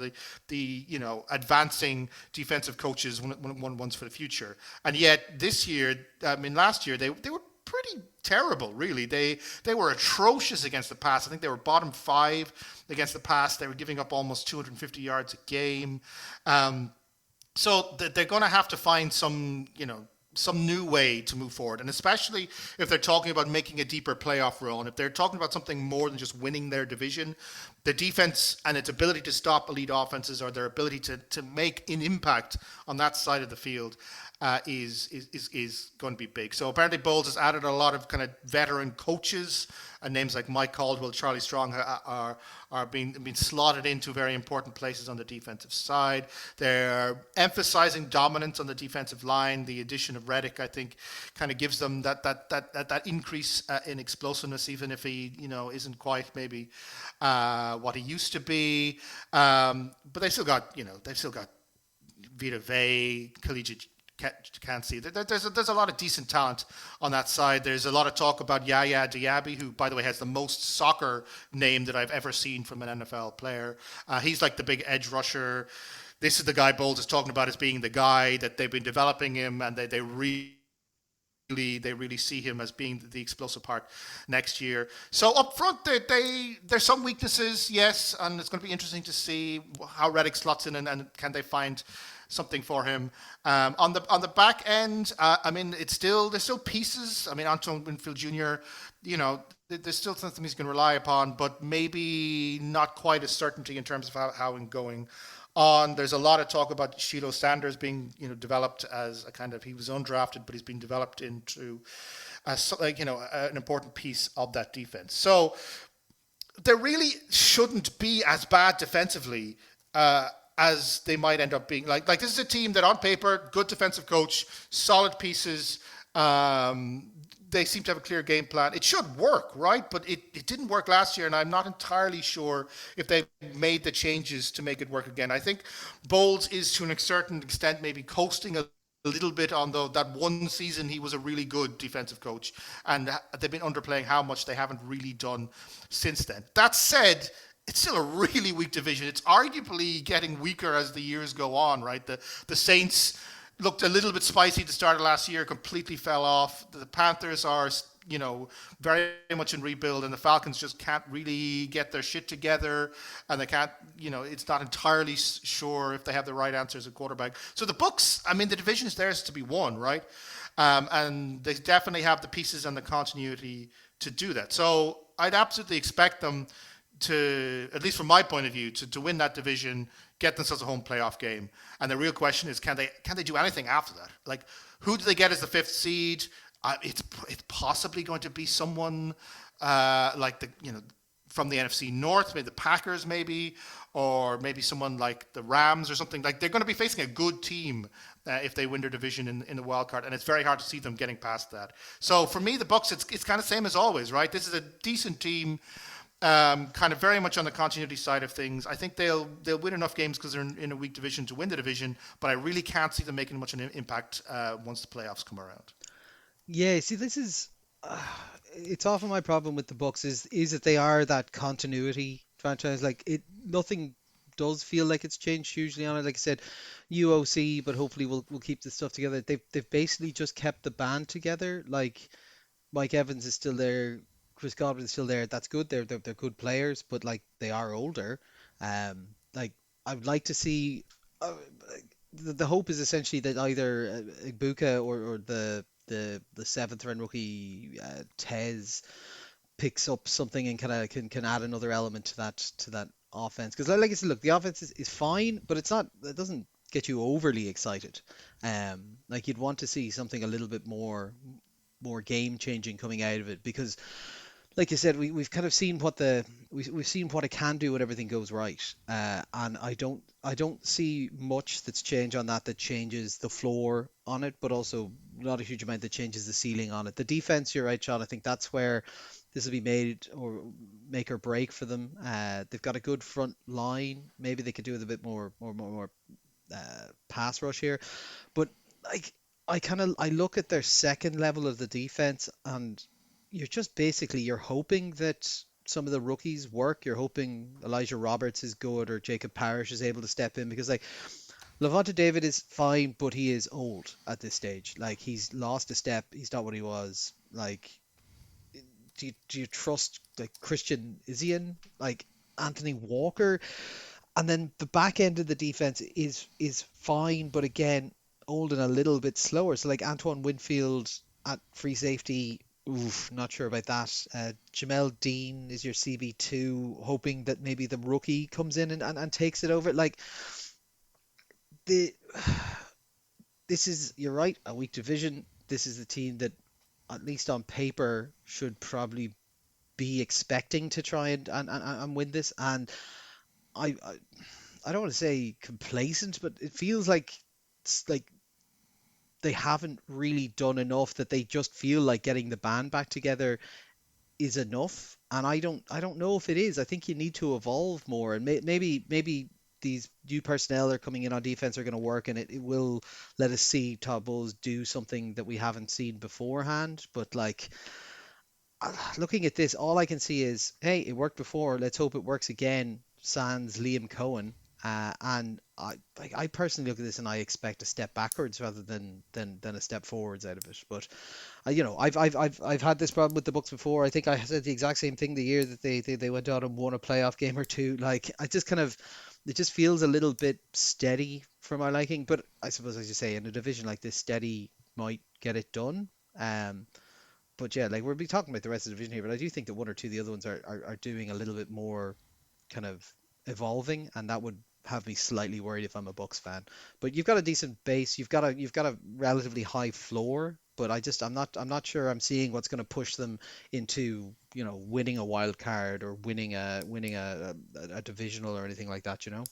the advancing defensive coaches, ones for the future. And yet last year they were pretty terrible, really. They were atrocious against the pass. I think they were bottom 5 against the pass. They were giving up almost 250 yards a game. So they're going to have to find some, some new way to move forward. And especially if they're talking about making a deeper playoff run, if they're talking about something more than just winning their division, the defense and its ability to stop elite offenses, or their ability to make an impact on that side of the field, is going to be big. So apparently Bowles has added a lot of kind of veteran coaches, and names like Mike Caldwell, Charlie Strong are being slotted into very important places on the defensive side. They're emphasizing dominance on the defensive line. The addition of Reddick, I think, kind of gives them that increase in explosiveness, even if he isn't quite maybe what he used to be. But they've still got Vita Vea, collegiate can't see. There's a lot of decent talent on that side. There's a lot of talk about Yaya Diaby, who, by the way, has the most soccer name that I've ever seen from an NFL player. He's like the big edge rusher. This is the guy Bowles is talking about as being the guy that they've been developing him, and they really see him as being the explosive part next year. So up front, there's some weaknesses, yes, and it's going to be interesting to see how Reddick slots in, and can they find something for him. On the back end, there's still pieces. I mean, Antoine Winfield Jr., there's still something he's going to rely upon, but maybe not quite a certainty in terms of how and going on. There's a lot of talk about Shiloh Sanders being, developed as a kind of, he was undrafted, but he's been developed into, an important piece of that defense. So there really shouldn't be as bad defensively as they might end up being. Like this is a team that on paper, good defensive coach, solid pieces. They seem to have a clear game plan. It should work, right? But it didn't work last year, and I'm not entirely sure if they've made the changes to make it work again. I think Bowles is, to a certain extent, maybe coasting a little bit on that one season he was a really good defensive coach, and they've been underplaying how much they haven't really done since then. That said, it's still a really weak division. It's arguably getting weaker as the years go on, right? The Saints looked a little bit spicy at the start of last year, completely fell off. The Panthers are, very much in rebuild, and the Falcons just can't really get their shit together, and they can't, it's not entirely sure if they have the right answers at quarterback. So the Bucs, the division is theirs to be won, right? And they definitely have the pieces and the continuity to do that. So I'd absolutely expect them to, at least from my point of view, to win that division, get themselves a home playoff game. And the real question is, can they do anything after that? Like, who do they get as the fifth seed? It's possibly going to be someone like from the NFC North, maybe the Packers, maybe, or maybe someone like the Rams or something. Like, they're going to be facing a good team if they win their division in the wild card, and it's very hard to see them getting past that. So for me, the Bucs, it's kind of same as always, right? This is a decent team. Kind of very much on the continuity side of things. I think they'll win enough games because they're in a weak division to win the division, but I really can't see them making much of an impact once the playoffs come around. Yeah, see, this is it's often my problem with the Bucs is that they are that continuity franchise. Like, nothing does feel like it's changed hugely on it. Like I said, UOC, but hopefully we'll keep this stuff together. They've basically just kept the band together. Like, Mike Evans is still there. Chris Godwin's still there. That's good. They're good players, but like, they are older. Like, I would like to see. The hope is essentially that either Ibuka or the seventh round rookie Tez picks up something and kind of can add another element to that offense. Because like I said, look, the offense is fine, but it doesn't get you overly excited. Like, you'd want to see something a little bit more game changing coming out of it, because like you said, we've kind of seen we've seen what it can do when everything goes right, and I don't see much that's changed on that changes the floor on it, but also not a huge amount that changes the ceiling on it. The defense, you're right, Sean. I think that's where this will be made or make or break for them. They've got a good front line. Maybe they could do with a bit more pass rush here, but like, I look at their second level of the defense, and you're hoping that some of the rookies work. You're hoping Elijah Roberts is good, or Jacob Parrish is able to step in, because like, Levante David is fine, but he is old at this stage. Like, he's lost a step. He's not what he was. Like, do you trust like Christian Isian, like Anthony Walker? And then the back end of the defense is fine, but again, old and a little bit slower. So like Antoine Winfield at free safety, oof, not sure about that. Jamel Dean is your CB2, hoping that maybe the rookie comes in and takes it over. Like the this is, you're right, a weak division. This is the team that, at least on paper, should probably be expecting to try and win this. And I I don't want to say complacent, but it feels like it's like they haven't really done enough, that they just feel like getting the band back together is enough. And I don't know if it is. I think you need to evolve more, and maybe these new personnel that are coming in on defense are going to work, and it will let us see Todd Bowles do something that we haven't seen beforehand. But like, looking at this, all I can see is, hey, it worked before. Let's hope it works again. Sans Liam Coen. And I personally look at this and I expect a step backwards rather than a step forwards out of it. But I've had this problem with the Bucks before. I think I said the exact same thing the year that they went out and won a playoff game or two. Like, I just kind of, it just feels a little bit steady for my liking. But I suppose, as you say, in a division like this, steady might get it done. Um, but yeah, like, we'll be talking about the rest of the division here, but I do think that one or two of the other ones are doing a little bit more kind of evolving, and that would have me slightly worried if I'm a Bucks fan. But you've got a decent base, you've got a relatively high floor, but I'm not sure I'm seeing what's going to push them into, winning a wild card or winning a divisional or anything like that, you know?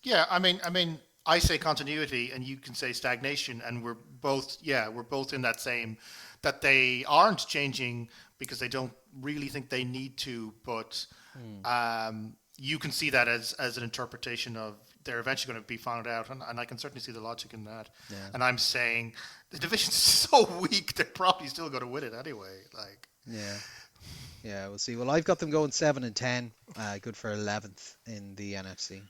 Yeah, I mean, I say continuity, and you can say stagnation, and we're both in that same, that they aren't changing because they don't really think they need to, but Hmm. you can see that as an interpretation of they're eventually going to be found out, and I can certainly see the logic in that. Yeah. And I'm saying the division's so weak, they're probably still going to win it anyway. Like, Yeah. Yeah, we'll see. Well, I've got them going 7-10, good for 11th in the NFC.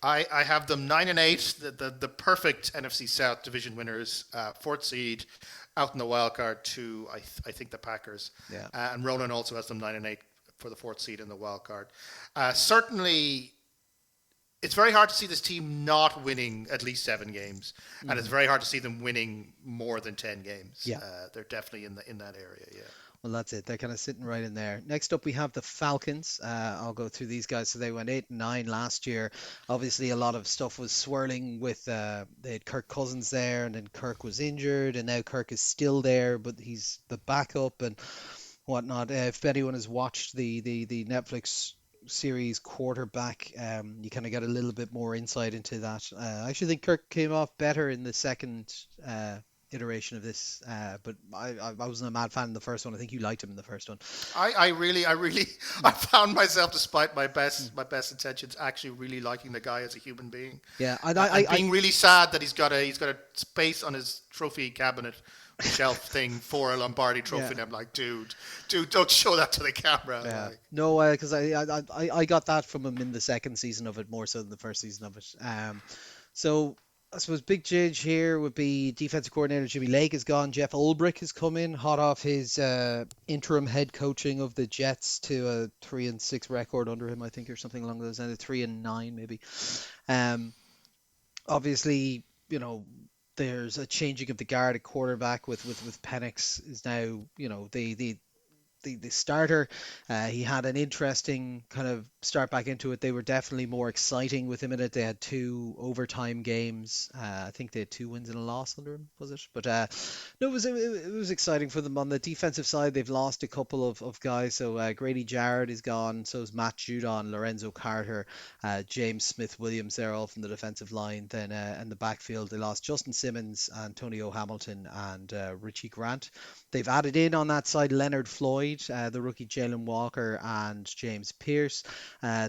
I have them 9-8, the perfect NFC South division winners, fourth seed, out in the wild card to I think the Packers, Yeah. and Ronan also has them 9-8 for the fourth seed in the wild card. Certainly, it's very hard to see this team not winning at least 7 games, and it's Hmm. very hard to see them winning more than 10 games. Yeah. They're definitely in that area. Yeah. Well, that's it. They're kind of sitting right in there. Next up, we have the Falcons. I'll go through these guys. So they went 8-9 last year. Obviously, a lot of stuff was swirling with they had Kirk Cousins there, and then Kirk was injured, and now Kirk is still there, but he's the backup and whatnot. If anyone has watched the Netflix series Quarterback, you kind of get a little bit more insight into that. I actually think Kirk came off better in the second iteration of this, but I wasn't a mad fan in the first one. I think you liked him in the first one. I really, I found myself, despite my Hmm. best intentions, actually really liking the guy as a human being, Yeah, and and being really sad that he's got a space on his trophy cabinet shelf thing for a Lombardi yeah. trophy. And I'm like, dude, don't show that to the camera. Yeah, Like, no, because I got that from him in the second season of it more so than the first season of it. So I suppose big change here would be defensive coordinator Jimmy Lake is gone. Jeff Ulbrich has come in, hot off his interim head coaching of the Jets to a 3-6 record under him, I think, or something along those lines, 3-9 maybe. Um, Obviously, there's a changing of the guard at quarterback with Pennix is now, the starter. He had an interesting kind of start back into it. They were definitely more exciting with him in it. They had 2 overtime games. I think they had 2 wins and a loss under him, was it? But no, it was exciting for them. On the defensive side, they've lost a couple of guys. So Grady Jarrett is gone. So is Matt Judon, Lorenzo Carter, James Smith Williams. They're all from the defensive line. Then in the backfield, they lost Justin Simmons, Antonio Hamilton, and Richie Grant. They've added in on that side Leonard Floyd, the rookie Jalen Walker, and James Pierce.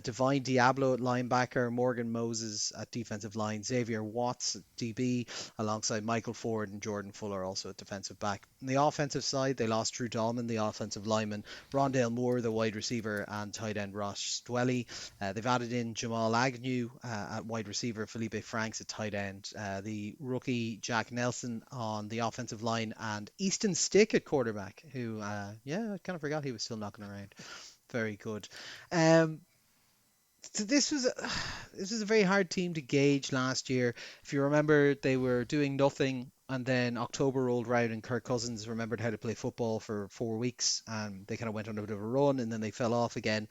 Divine Diablo at linebacker, Morgan Moses at defensive line, Xavier Watts at DB, alongside Michael Ford and Jordan Fuller also at defensive back. On the offensive side, they lost Drew Dahlman, the offensive lineman, Rondale Moore, the wide receiver, and tight end Ross Dwelly. They've added in Jamal Agnew at wide receiver, Felipe Franks at tight end, the rookie Jack Nelson on the offensive line, and Easton Stick at quarterback, who, yeah, I kind of forgot he was still knocking around. Very good. Um, So this was a very hard team to gauge last year. If you remember, they were doing nothing, and then October rolled around, and Kirk Cousins remembered how to play football for 4 weeks, and they kind of went on a bit of a run, and then they fell off again.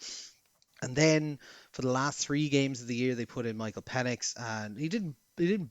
And then for the last 3 games of the year, they put in Michael Pennix, and he didn't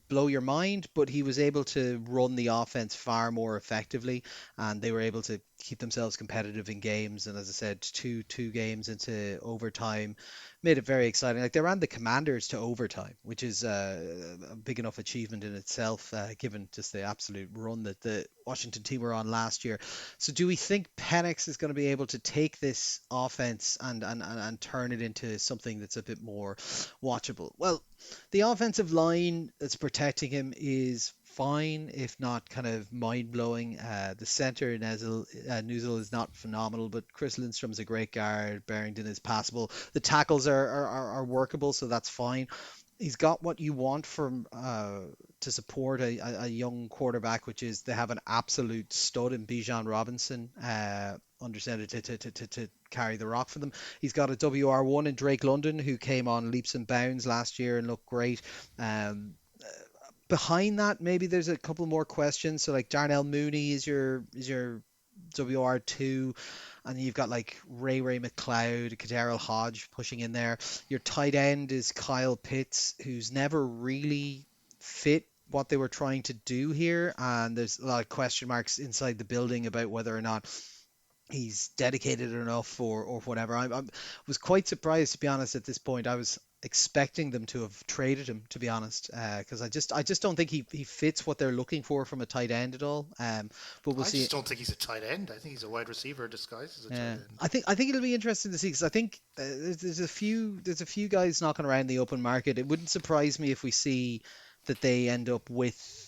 blow your mind, but he was able to run the offense far more effectively, and they were able to keep themselves competitive in games. And as I said, two games into overtime made it very exciting. Like they ran the Commanders to overtime, which is a big enough achievement in itself, given just the absolute run that the Washington team were on last year. So do we think Penix is going to be able to take this offense and turn it into something that's a bit more watchable? Well, the offensive line that's protecting him is fine, if not kind of mind-blowing. The center, Nuzel, is not phenomenal, but Chris Lindstrom's a great guard. Barrington is passable. The tackles are workable, so that's fine. He's got what you want from to support a young quarterback, which is they have an absolute stud in Bijan Robinson, understated to carry the rock for them. He's got a WR1 in Drake London, who came on leaps and bounds last year and looked great. Um, Behind that, maybe there's a couple more questions. So like Darnell Mooney is your WR2, and you've got like Ray McLeod, Kaderil Hodge pushing in there. Your tight end is Kyle Pitts, who's never really fit what they were trying to do here, and there's a lot of question marks inside the building about whether or not he's dedicated enough or whatever. I was quite surprised, to be honest, at this point. I was expecting them to have traded him, to be honest, because I just don't think he fits what they're looking for from a tight end at all. But we'll I see. just don't think he's a tight end. I think he's a wide receiver disguised as a tight Yeah, end. I think it'll be interesting to see, because I think there's a few guys knocking around the open market. It wouldn't surprise me if we see that they end up with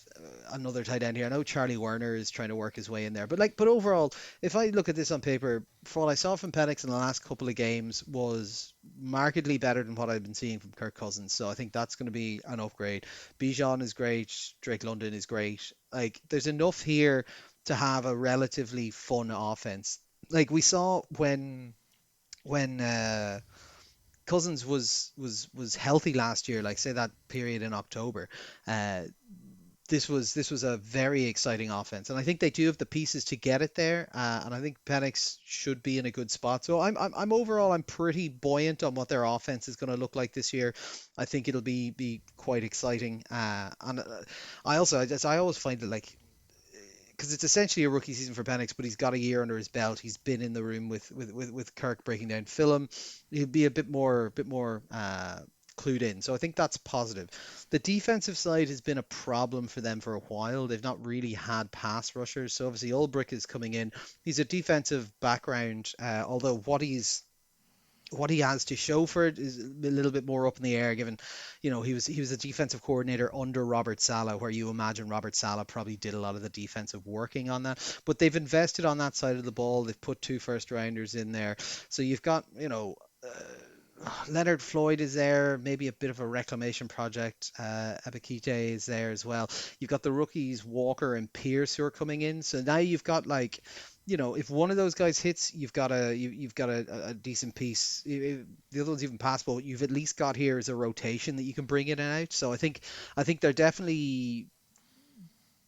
another tight end here. I know Charlie Werner is trying to work his way in there, but overall, if I look at this on paper, for what I saw from Penix in the last couple of games was markedly better than what I've been seeing from Kirk Cousins. So I think that's going to be an upgrade. Bijan is great. Drake London is great. Like there's enough here to have a relatively fun offense. Like we saw when Cousins was healthy last year, like say that period in October. Uh, this was a very exciting offense, and I think they do have the pieces to get it there. And I think Penix should be in a good spot. So I'm overall I'm pretty buoyant on what their offense is going to look like this year. I think it'll be quite exciting. And I always find it like, because it's essentially a rookie season for Penix, but he's got a year under his belt. He's been in the room with Kirk breaking down film. He'll be a bit more clued in. So I think that's positive. The defensive side has been a problem for them for a while. They've not really had pass rushers. So obviously Ulbrich is coming in. He's a defensive background, although what he has to show for it is a little bit more up in the air, given he was a defensive coordinator under Robert Saleh, where you imagine Robert Saleh probably did a lot of the defensive working on that. But they've invested on that side of the ball. They've put two first rounders in there, so you've got Leonard Floyd is there, maybe a bit of a reclamation project. Abakite is there as well. You've got the rookies Walker and Pierce who are coming in. So now you've got like, if one of those guys hits, you've got a decent piece. The other one's even passable. What you've at least got here is a rotation that you can bring in and out. So I think they're definitely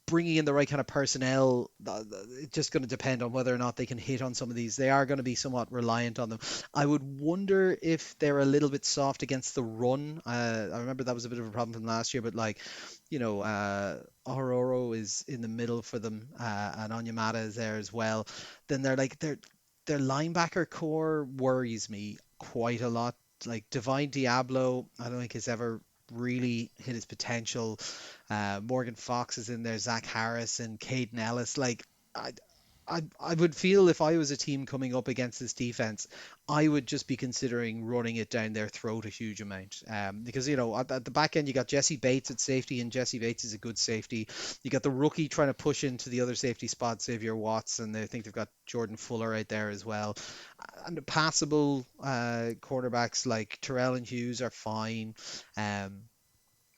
bringing in the right kind of personnel. It's just going to depend on whether or not they can hit on some of these. They are going to be somewhat reliant on them. I would wonder if they're a little bit soft against the run. I remember that was a bit of a problem from last year, but like, Ororo is in the middle for them, and Onyemata is there as well. Then their linebacker core worries me quite a lot. Like Divine Diablo, I don't think has ever really hit his potential. Morgan Fox is in there, Zach Harris and Caden Ellis. Like I, I would feel if I was a team coming up against this defense, I would just be considering running it down their throat a huge amount. Because at the back end you got Jesse Bates at safety, and Jesse Bates is a good safety. You got the rookie trying to push into the other safety spot, Xavier Watts, and I think they've got Jordan Fuller out there as well. And the passable quarterbacks like Terrell and Hughes are fine. Um,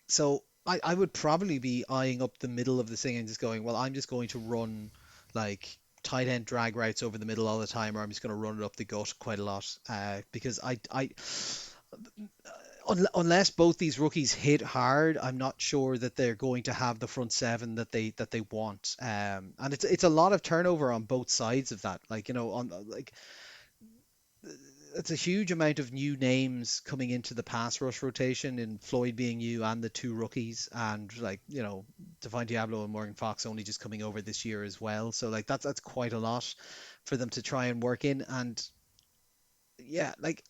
so I would probably be eyeing up the middle of the thing and just going, well, I'm just going to run like tight end drag routes over the middle all the time, or I'm just going to run it up the gut quite a lot. Because Unless both these rookies hit hard, I'm not sure that they're going to have the front seven that they want. And it's a lot of turnover on both sides of that. Like, on like it's a huge amount of new names coming into the pass rush rotation, in Floyd being you and the two rookies, and like Devine Diablo and Morgan Fox only just coming over this year as well. So like that's quite a lot for them to try and work in. And yeah, like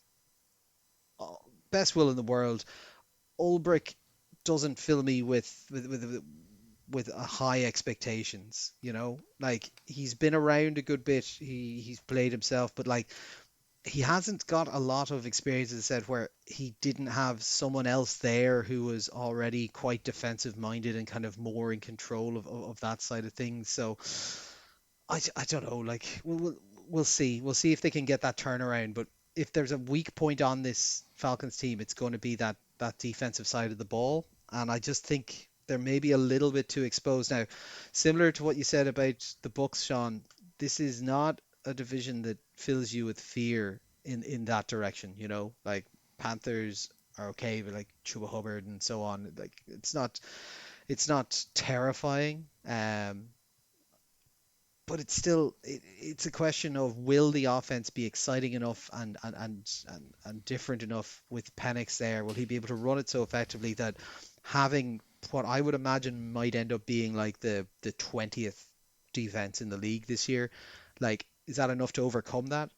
oh, best will in the world, Ulbrich doesn't fill me with high expectations. Like he's been around a good bit. He's played himself, but like he hasn't got a lot of experience, as I said, where he didn't have someone else there who was already quite defensive minded and kind of more in control of that side of things. So I don't know. Like we'll see. We'll see if they can get that turnaround. But if there's a weak point on this Falcons team, it's going to be that defensive side of the ball. And I just think they're maybe a little bit too exposed now. Similar to what you said about the Bucks, Sean. This is not a division that fills you with fear in that direction. Like Panthers are okay, but like Chuba Hubbard and so on. Like it's not terrifying. But it's a question of, will the offense be exciting enough and different enough with Pennix there? Will he be able to run it so effectively that having what I would imagine might end up being like the 20th defense in the league this year, like is that enough to overcome that?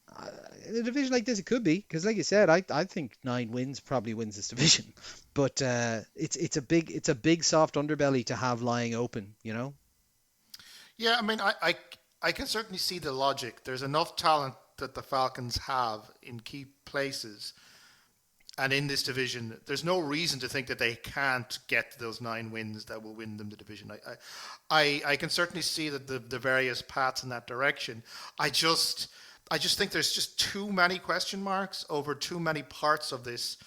In a division like this, it could be, because like you said, I think 9 wins probably wins this division, but it's a big soft underbelly to have lying open. Yeah, I mean, I can certainly see the logic. There's enough talent that the Falcons have in key places and in this division. There's no reason to think that they can't get those 9 wins that will win them the division. I can certainly see that the various paths in that direction. I just think there's just too many question marks over too many parts of this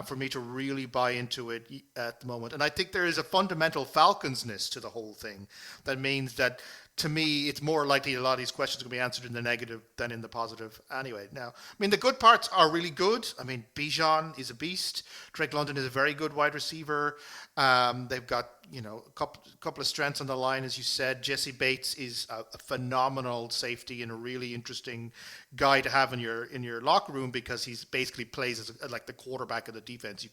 for me to really buy into it at the moment. And I think there is a fundamental Falconsness to the whole thing that means that, to me, it's more likely a lot of these questions are going to be answered in the negative than in the positive anyway. Now, I mean, the good parts are really good. I mean, Bijan is a beast. Drake London is a very good wide receiver. They've got, a couple of strengths on the line, as you said. Jesse Bates is a phenomenal safety and a really interesting guy to have in your locker room, because he's basically plays as like the quarterback of the defense. You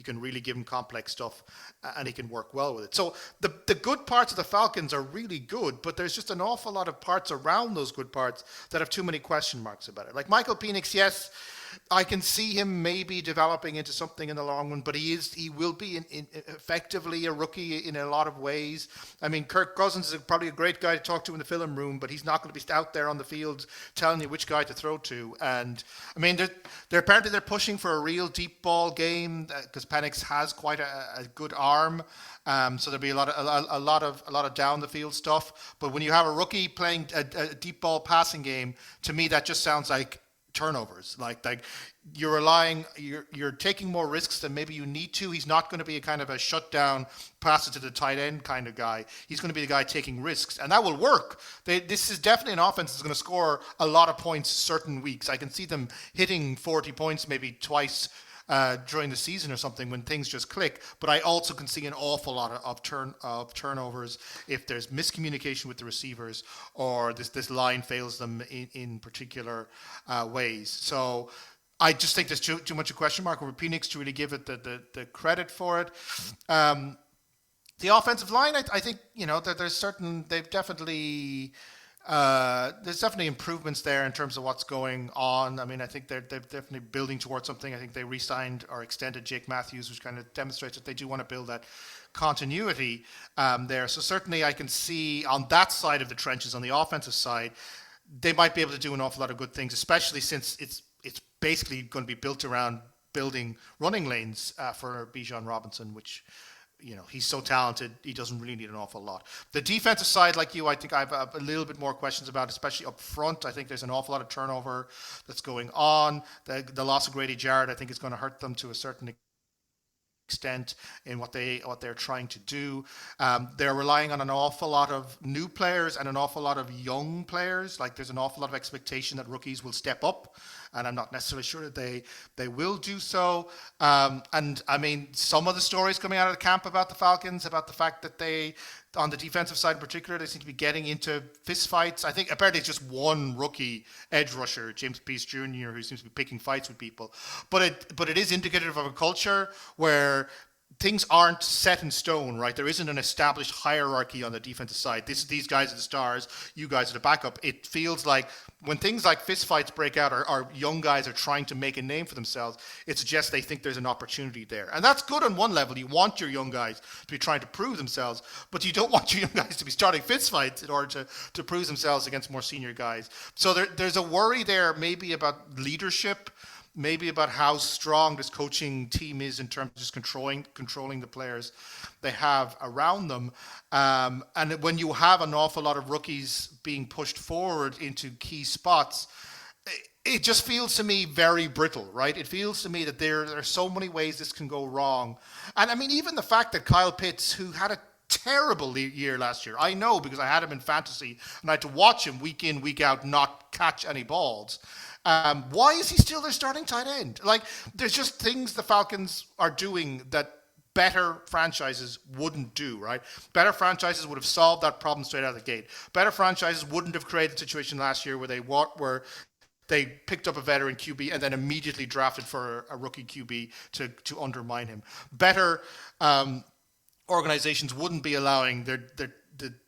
can really give him complex stuff, and he can work well with it. So the good parts of the Falcons are really good, but there's just an awful lot of parts around those good parts that have too many question marks about it. Like Michael Penix, yes, I can see him maybe developing into something in the long run, but he will be effectively a rookie in a lot of ways. I mean, Kirk Cousins is probably a great guy to talk to in the film room, but he's not going to be out there on the field telling you which guy to throw to. And I mean, they're apparently they're pushing for a real deep ball game, because Pennix has quite a good arm. So there'll be a lot of down the field stuff. But when you have a rookie playing a deep ball passing game, to me that just sounds like turnovers. Like you're taking more risks than maybe you need to. He's not going to be a kind of a shutdown, pass it to the tight end kind of guy. He's going to be the guy taking risks, and that will work. This is definitely an offense that's going to score a lot of points certain weeks. I can see them hitting 40 points maybe twice during the season or something when things just click. But I also can see an awful lot of turnovers if there's miscommunication with the receivers, or this line fails them in particular ways. So I just think there's too much a question mark over Phoenix to really give it the credit for it. The offensive line, I think, there's definitely improvements there in terms of what's going on. I mean, I think they're definitely building towards something. I think they re-signed or extended Jake Matthews, which kind of demonstrates that they do want to build that continuity there. So certainly I can see on that side of the trenches, on the offensive side, they might be able to do an awful lot of good things, especially since it's basically going to be built around building running lanes for Bijan Robinson, which he's so talented, he doesn't really need an awful lot. The defensive side, like you, I think I have a little bit more questions about, especially up front. I think there's an awful lot of turnover that's going on. The loss of Grady Jarrett, I think, is going to hurt them to a certain extent in what they're trying to do. They're relying on an awful lot of new players and an awful lot of young players. Like there's an awful lot of expectation that rookies will step up, and I'm not necessarily sure that they will do so. And I mean, some of the stories coming out of the camp about the Falcons, about the fact that they, on the defensive side in particular, they seem to be getting into fist fights. I think apparently it's just one rookie edge rusher, James Peace Jr., who seems to be picking fights with people. But it is indicative of a culture where things aren't set in stone, right? There isn't an established hierarchy on the defensive side. These guys are the stars, you guys are the backup. It feels like when things like fistfights break out, or young guys are trying to make a name for themselves, it suggests they think there's an opportunity there. And that's good on one level. You want your young guys to be trying to prove themselves, but you don't want your young guys to be starting fistfights in order to prove themselves against more senior guys. So there's a worry there maybe about leadership, maybe about how strong this coaching team is in terms of just controlling the players they have around them. And when you have an awful lot of rookies being pushed forward into key spots, it just feels to me very brittle, right? It feels to me that there are so many ways this can go wrong. And I mean, even the fact that Kyle Pitts, who had a terrible year last year, I know because I had him in fantasy and I had to watch him week in, week out, not catch any balls. Why is he still their starting tight end? Like, there's just things the Falcons are doing that better franchises wouldn't do, right? Better franchises would have solved that problem straight out of the gate. Better franchises wouldn't have created the situation last year where they picked up a veteran QB and then immediately drafted for a rookie QB to undermine him. Better organizations wouldn't be allowing the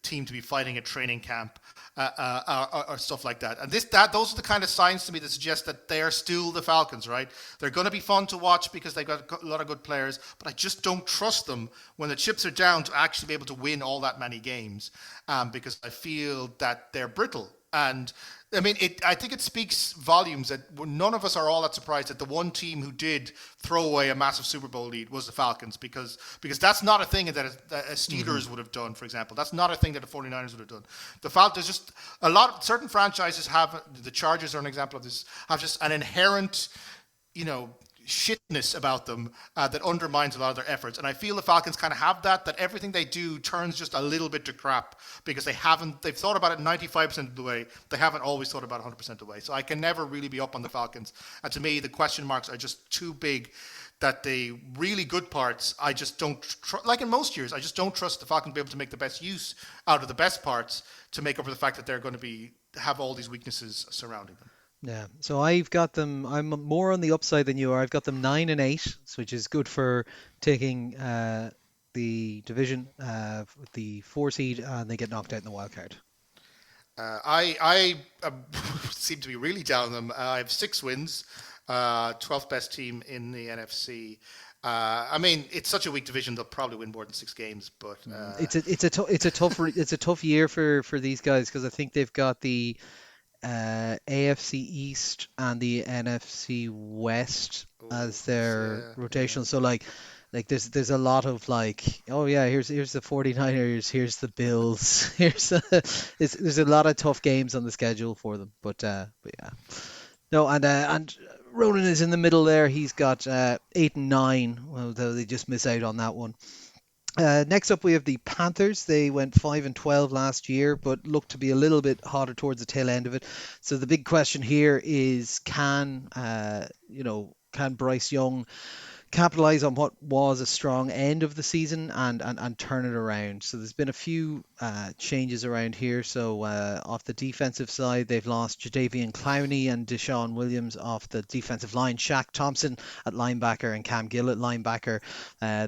team to be fighting at training camp or stuff like that. And those are the kind of signs to me that suggest that they are still the Falcons, right? They're going to be fun to watch because they've got a lot of good players, but I just don't trust them when the chips are down to actually be able to win all that many games, because I feel that they're brittle. And I mean, I think it speaks volumes that none of us are all that surprised that the one team who did throw away a massive Super Bowl lead was the Falcons, because that's not a thing that a Steelers would have done, for example. That's not a thing that the 49ers would have done. The Falcons, there's just a lot of certain franchises have, the Chargers are an example of this, have just an inherent, shitness about them that undermines a lot of their efforts. And I feel the Falcons kind of have that everything they do turns just a little bit to crap because they've thought about it 95% of the way. They haven't always thought about it 100% of the way. So I can never really be up on the Falcons. And to me, the question marks are just too big that the really good parts, I just don't, like in most years, I just don't trust the Falcons to be able to make the best use out of the best parts to make up for the fact that they're going to have all these weaknesses surrounding them. Yeah, so I've got them. I'm more on the upside than you are. I've got them 9-8, which is good for taking the division, the 4 seed, and they get knocked out in the wild card. I seem to be really down on them. I have 6 wins, 12th best team in the NFC. I mean, it's such a weak division; they'll probably win more than 6 games. But it's a tough year for these guys because I think they've got the AFC East and the NFC West as their rotational. So like there's a lot of here's the 49ers, here's the Bills, there's a lot of tough games on the schedule for them. But yeah, no, and Ronan is in the middle there. He's got 8-9, although they just miss out on that one. Next up, we have the Panthers. They went 5-12 last year, but look to be a little bit hotter towards the tail end of it. So the big question here is, can Bryce Young capitalize on what was a strong end of the season and turn it around? So there's been a few changes around here. So off the defensive side, they've lost Jadeveon Clowney and Deshaun Williams off the defensive line, Shaq Thompson at linebacker and Cam Gill at linebacker.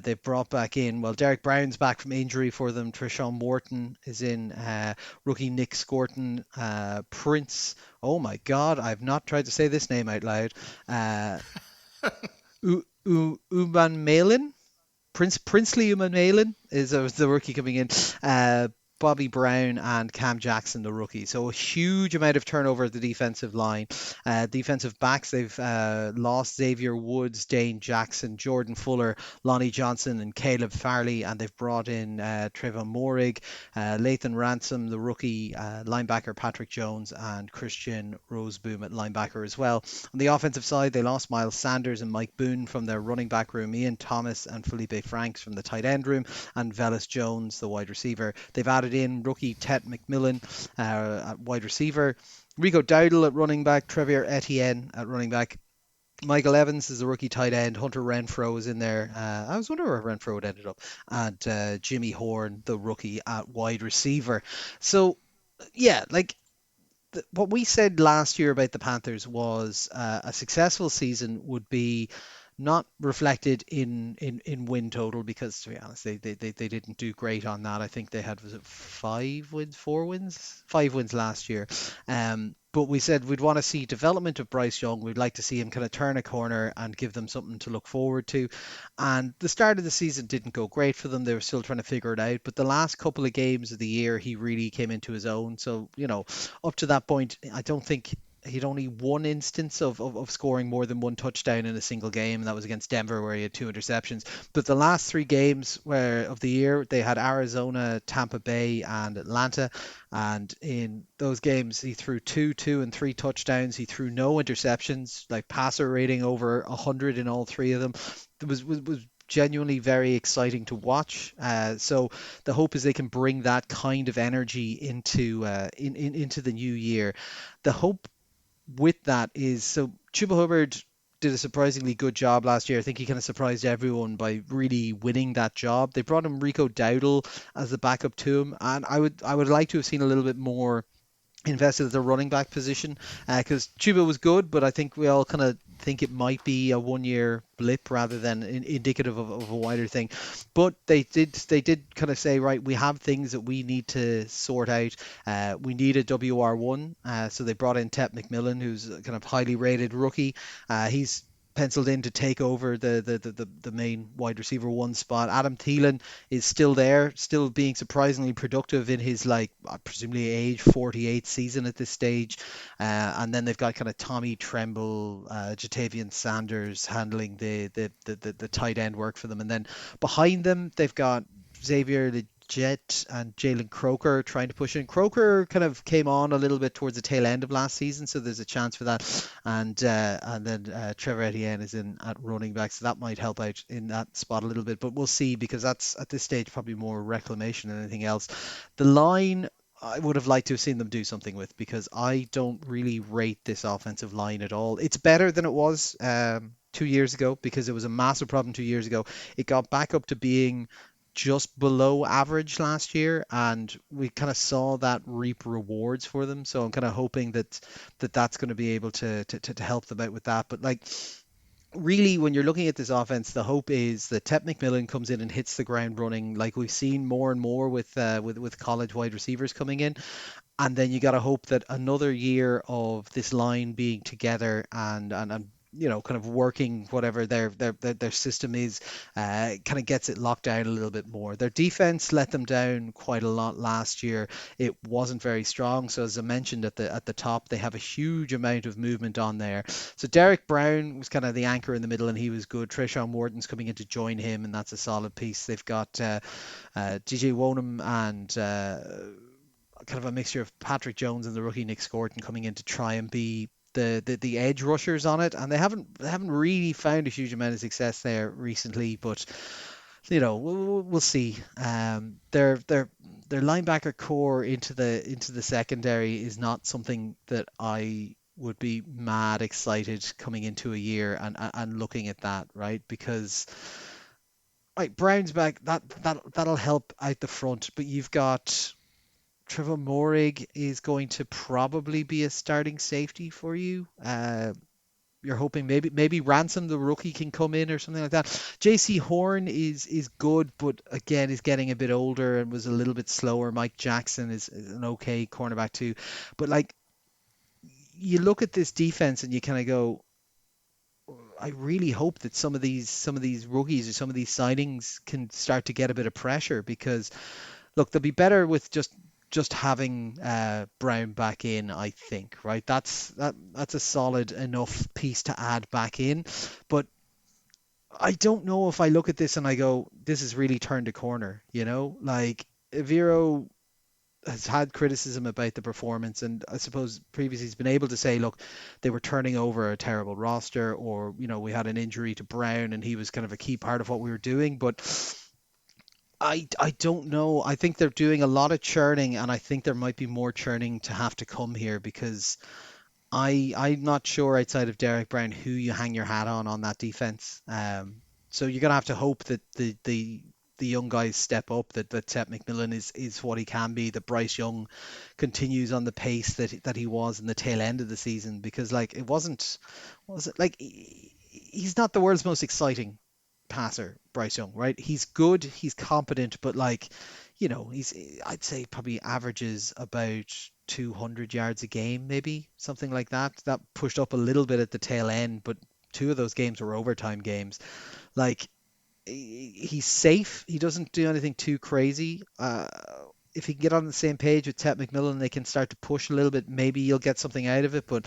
They've brought back in, Derek Brown's back from injury for them. Treshawn Morton is in, rookie Nick Scorton, Prince, oh my God, I've not tried to say this name out loud, Uman Malin, Princely Uman Malin is the rookie coming in. Bobby Brown and Cam Jackson, the rookie. So a huge amount of turnover at the defensive line. Defensive backs, they've lost Xavier Woods, Dane Jackson, Jordan Fuller, Lonnie Johnson, and Caleb Farley, and they've brought in Trevor Morig, Lathan Ransom, the rookie, linebacker Patrick Jones, and Christian Roseboom at linebacker as well. On the offensive side, they lost Miles Sanders and Mike Boone from their running back room, Ian Thomas and Felipe Franks from the tight end room, and Velas Jones, the wide receiver. They've added in rookie Tet McMillan at wide receiver, Rico Dowdle at running back, Trevor Etienne at running back. Michael Evans is a rookie tight end. Hunter Renfro is in there. I was wondering where Renfro had ended up. And Jimmy Horn, the rookie at wide receiver. So, yeah, like what we said last year about the Panthers was a successful season would be not reflected in win total because, to be honest, they didn't do great on that. I think they had, was it 5 wins, 4 wins? 5 wins last year. But we said we'd want to see development of Bryce Young. We'd like to see him kind of turn a corner and give them something to look forward to. And the start of the season didn't go great for them. They were still trying to figure it out. But the last couple of games of the year, he really came into his own. So, up to that point, I don't think he'd only one instance of scoring more than one touchdown in a single game, and that was against Denver where he had 2 interceptions. But the last 3 games of the year, they had Arizona, Tampa Bay, and Atlanta. And in those games, he threw 2 and 3 touchdowns. He threw no interceptions, like passer rating over 100 in all 3 of them. It was genuinely very exciting to watch. So the hope is they can bring that kind of energy into the new year. The hope with that is, so Chuba Hubbard did a surprisingly good job last year. I think he kind of surprised everyone by really winning that job. They brought him Rico Dowdle as the backup to him, and I would like to have seen a little bit more invested at the running back position because Chuba was good, but I think we all kind of think it might be a 1 year blip rather than indicative of a wider thing. But they did kind of say, right, we have things that we need to sort out. We need a WR1, so they brought in Tet McMillan, who's a kind of highly rated rookie. He's penciled in to take over the main wide receiver one spot. Adam Thielen is still there, still being surprisingly productive in his, like, presumably age 48 season at this stage. And then they've got kind of Tommy Tremble, Jatavian Sanders handling the tight end work for them. And then behind them, they've got Xavier Jet and Jalen Croker trying to push in. Croker kind of came on a little bit towards the tail end of last season, so there's a chance for that. And then Trevor Etienne is in at running back, so that might help out in that spot a little bit. But we'll see, because that's at this stage probably more reclamation than anything else. The line, I would have liked to have seen them do something with, because I don't really rate this offensive line at all. It's better than it was 2 years ago, because it was a massive problem 2 years ago. It got back up to being just below average last year, and we kind of saw that reap rewards for them. So I'm kind of hoping that's going to be able to help them out with that. But, like, really, when you're looking at this offense, the hope is that Tet McMillan comes in and hits the ground running, like we've seen more and more with college wide receivers coming in. And then you got to hope that another year of this line being together and kind of working whatever their system is, kind of gets it locked down a little bit more. Their defense let them down quite a lot last year. It wasn't very strong. So as I mentioned at the top, they have a huge amount of movement on there. So Derek Brown was kind of the anchor in the middle, and he was good. Treshaun Morton's coming in to join him, and that's a solid piece. They've got DJ Wonham and kind of a mixture of Patrick Jones and the rookie Nick Scorton coming in to try and be the edge rushers on it, and they haven't really found a huge amount of success there recently, but we'll see. Their linebacker core into the secondary is not something that I would be mad excited coming into a year and looking at that, right? Because, right, Brown's back, that'll help out the front, but you've got Trevor Morig is going to probably be a starting safety for you. You're hoping maybe Ransom, the rookie, can come in or something like that. JC Horn is good, but again is getting a bit older and was a little bit slower. Mike Jackson is an okay cornerback too. But, like, you look at this defense and you kind of go, I really hope that some of these rookies or some of these signings can start to get a bit of pressure, because look, they'll be better with just having Brown back in, I think, right? That's a solid enough piece to add back in. But I don't know if I look at this and I go, this has really turned a corner, you know? Like Vero has had criticism about the performance, and I suppose previously he's been able to say, look, they were turning over a terrible roster, or we had an injury to Brown and he was kind of a key part of what we were doing. But I don't know. I think they're doing a lot of churning, and I think there might be more churning to have to come here because I'm not sure outside of Derek Brown who you hang your hat on that defense. So you're gonna have to hope that the young guys step up, that Tet McMillan is what he can be, that Bryce Young continues on the pace that he was in the tail end of the season, because like it wasn't was it like he's not the world's most exciting passer, Bryce Young, right? He's good, he's competent, but like, he's I'd say probably averages about 200 yards a game, maybe something like that. That pushed up a little bit at the tail end, but two of those games were overtime games. Like he's safe. He doesn't do anything too crazy. If he can get on the same page with Tet McMillan, they can start to push a little bit. Maybe you'll get something out of it, but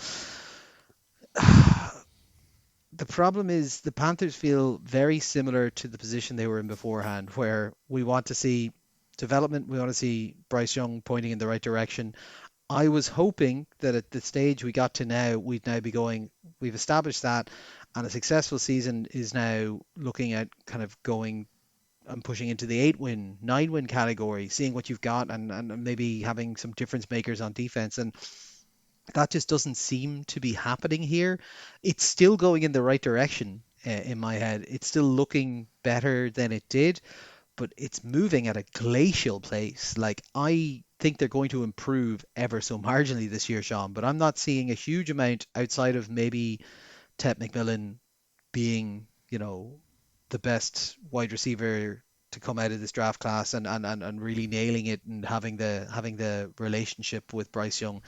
the problem is the Panthers feel very similar to the position they were in beforehand, where we want to see development, we want to see Bryce Young pointing in the right direction. I was hoping that at the stage we got to now, we'd now be going, we've established that, and a successful season is now looking at kind of going and pushing into the 8-win, 9-win category, seeing what you've got, and maybe having some difference makers on defense. And that just doesn't seem to be happening here. It's still going in the right direction in my head. It's still looking better than it did, but it's moving at a glacial pace. Like, I think they're going to improve ever so marginally this year, Sean, but I'm not seeing a huge amount outside of maybe Tet McMillan being, the best wide receiver to come out of this draft class, and really nailing it and having the relationship with Bryce Young.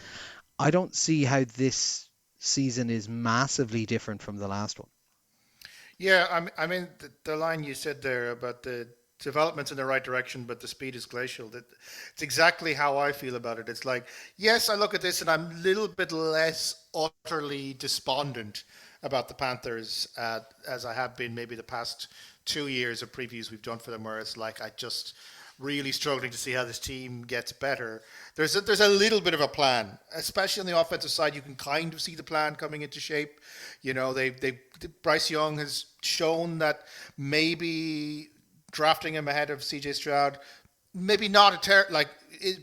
I don't see how this season is massively different from the last one. Yeah, I mean, the line you said there about the development's in the right direction, but the speed is glacial. It's exactly how I feel about it. It's like, yes, I look at this and I'm a little bit less utterly despondent about the Panthers as I have been maybe the past 2 years of previews we've done for them, where it's like I just really struggling to see how this team gets better. There's a little bit of a plan, especially on the offensive side. You can kind of see the plan coming into shape. They Bryce Young has shown that maybe drafting him ahead of CJ Stroud, maybe not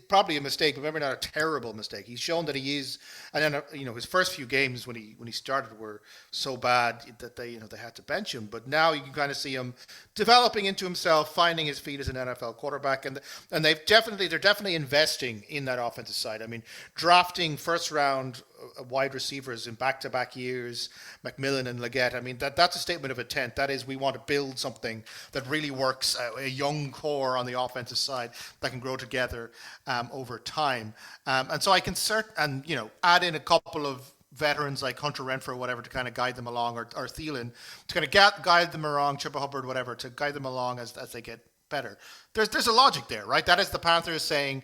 probably a mistake, but maybe not a terrible mistake. He's shown that he is, and then his first few games when he started were so bad that they had to bench him. But now you can kind of see him developing into himself, finding his feet as an NFL quarterback, and they're definitely investing in that offensive side. I mean, drafting first round wide receivers in back-to-back years, McMillan and Leggett. I mean, that's a statement of intent. That is, we want to build something that really works, a young core on the offensive side that can grow together over time. And so I can add in a couple of veterans like Hunter Renfrow or whatever to kind of guide them along, or Thielen to kind of guide them along, Chippa Hubbard, whatever, to guide them along as they get better. There's a logic there, right? That is the Panthers saying,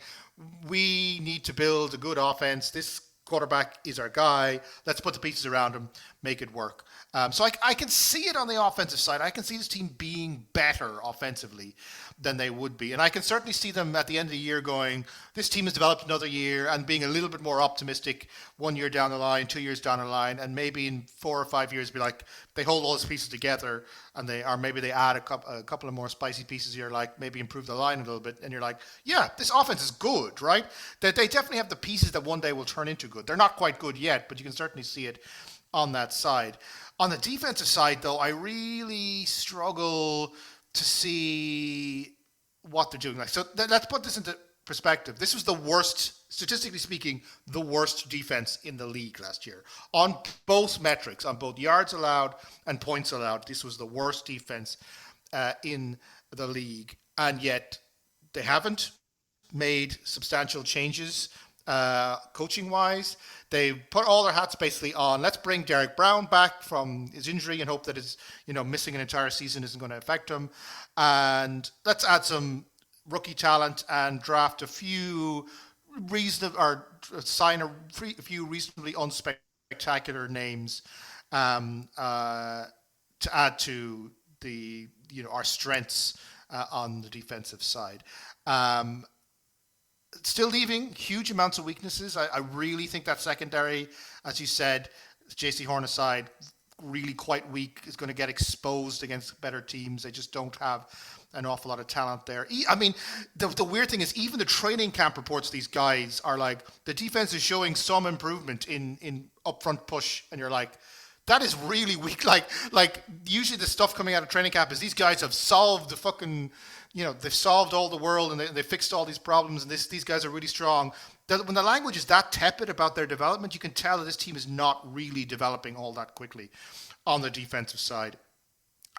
we need to build a good offense. This quarterback is our guy. Let's put the pieces around him, make it work. So I can see it on the offensive side. I can see this team being better offensively than they would be. And I can certainly see them at the end of the year going, this team has developed another year, and being a little bit more optimistic 1 year down the line, 2 years down the line, and maybe in 4 or 5 years be like, they hold all those pieces together, and maybe they add a couple of more spicy pieces here, like maybe improve the line a little bit, and you're like, yeah, this offense is good, right? They definitely have the pieces that one day will turn into good. They're not quite good yet, but you can certainly see it on that side. On the defensive side, though, I really struggle to see what they're doing. So let's put this into perspective. This was the worst, statistically speaking, the worst defense in the league last year. On both metrics, on both yards allowed and points allowed, this was the worst defense in the league. And yet they haven't made substantial changes coaching-wise. They put all their hats basically on, let's bring Derek Brown back from his injury and hope that his missing an entire season isn't going to affect him. And let's add some rookie talent and draft a few reasonable or sign a few reasonably unspectacular names to add to the our strengths on the defensive side. Um, Still leaving huge amounts of weaknesses. I really think that secondary, as you said, JC Horn aside, really quite weak, is going to get exposed against better teams. They just don't have an awful lot of talent there. I mean, the weird thing is even the training camp reports, these guys are like, the defense is showing some improvement in upfront push, and you're like, that is really weak. Like usually the stuff coming out of training camp is these guys have solved the fucking, they've solved all the world and they fixed all these problems, and these guys are really strong. When the language is that tepid about their development, you can tell that this team is not really developing all that quickly on the defensive side.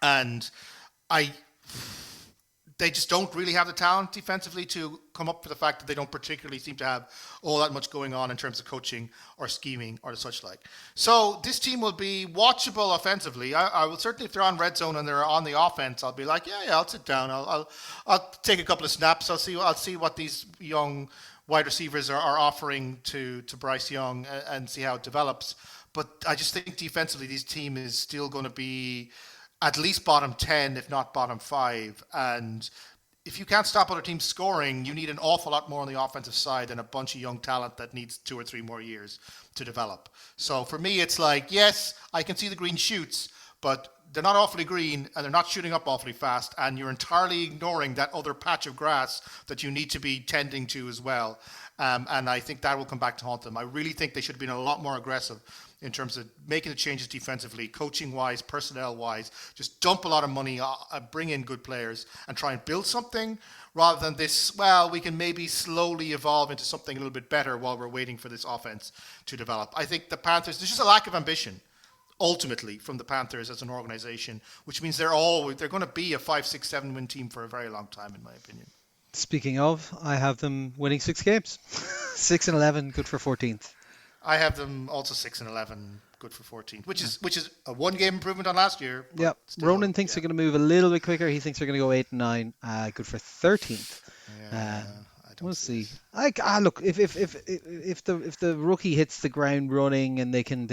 And they just don't really have the talent defensively to come up for the fact that they don't particularly seem to have all that much going on in terms of coaching or scheming or such like. So this team will be watchable offensively. I will certainly, if they're on red zone and they're on the offense, I'll be like, yeah, I'll sit down. I'll take a couple of snaps. I'll see what these young wide receivers are offering to Bryce Young and see how it develops. But I just think defensively, this team is still going to be at least bottom 10, if not bottom 5. And if you can't stop other teams scoring, you need an awful lot more on the offensive side than a bunch of young talent that needs 2 or 3 more years to develop. So for me, it's like, yes, I can see the green shoots, but they're not awfully green and they're not shooting up awfully fast. And you're entirely ignoring that other patch of grass that you need to be tending to as well. And I think that will come back to haunt them. I really think they should have been a lot more aggressive in terms of making the changes defensively, coaching-wise, personnel-wise. Just dump a lot of money, bring in good players, and try and build something rather than this, well, we can maybe slowly evolve into something a little bit better while we're waiting for this offense to develop. I think the Panthers, there's just a lack of ambition, ultimately, from the Panthers as an organization, which means they're going to be a 5, 6, 7 win team for a very long time, in my opinion. Speaking of, I have them winning 6 games. 6-11, good for 14th. I have them also 6-11, good for 14th, which is a 1-game improvement on last year. Yeah, Ronan thinks they're going to move a little bit quicker. He thinks they're going to go 8-9, good for 13th. Yeah, we'll see. Look, if the rookie hits the ground running and they can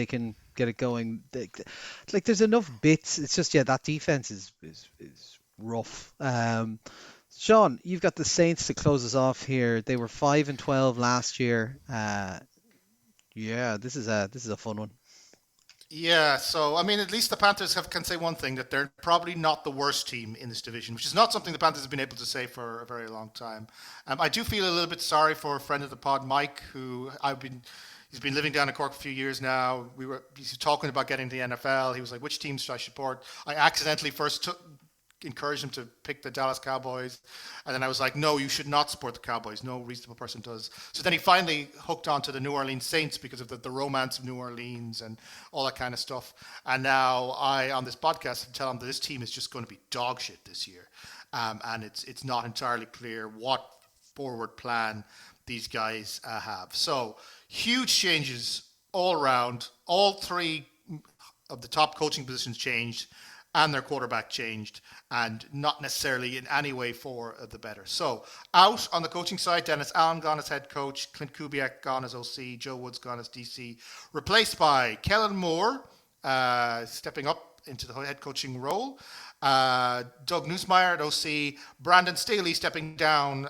get it going, there's enough bits. It's just that defense is rough. Sean, you've got the Saints to close us off here. They were 5-12 last year. Yeah, this is a fun one. Yeah, so I mean, at least the Panthers can say one thing, that they're probably not the worst team in this division, which is not something the Panthers have been able to say for a very long time. I do feel a little bit sorry for a friend of the pod, Mike, who he's been living down in Cork for a few years now. He's talking about getting to the NFL. He was like, which teams should I support? I accidentally first encouraged him to pick the Dallas Cowboys, and then I was like, no, you should not support the Cowboys. No reasonable person does. So then he finally hooked onto the New Orleans Saints because of the romance of New Orleans and all that kind of stuff. And now on this podcast, tell him that this team is just going to be dog shit this year, and it's not entirely clear what forward plan these guys have. So huge changes all around. All 3 of the top coaching positions changed, and their quarterback changed, and not necessarily in any way for the better. So out on the coaching side, Dennis Allen gone as head coach, Clint Kubiak gone as OC, Joe Woods gone as DC, replaced by Kellen Moore, stepping up into the head coaching role, Doug Neusmeyer at OC, Brandon Staley stepping down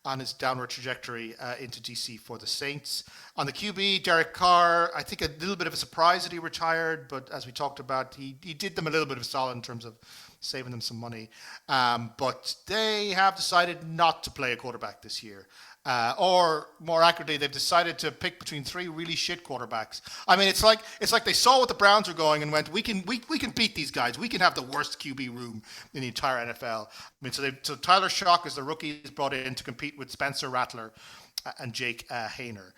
on his downward trajectory into DC for the Saints. On the QB, Derek Carr, I think a little bit of a surprise that he retired, but as we talked about, he did them a little bit of a solid in terms of saving them some money. But they have decided not to play a quarterback this year. Or more accurately, they've decided to pick between 3 really shit quarterbacks. I mean, it's like they saw what the Browns were going and went, we can beat these guys. We can have the worst QB room in the entire NFL. I mean, so Tyler Shock is the rookie is brought in to compete with Spencer Rattler and Jake Hayner.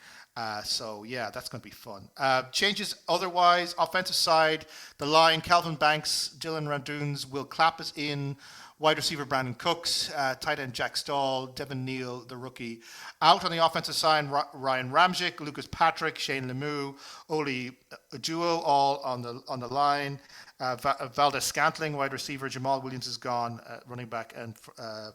So yeah, that's going to be fun. Changes otherwise, offensive side, the line, Calvin Banks, Dylan Randuns, Will Clapp is in. Wide receiver Brandon Cooks, tight end Jack Stahl, Devin Neal, the rookie. Out on the offensive side, Ryan Ramczyk, Lucas Patrick, Shane Lemieux, Oli Aduo, all on the line. Valdez-Scantling, wide receiver. Jamal Williams is gone. Running back and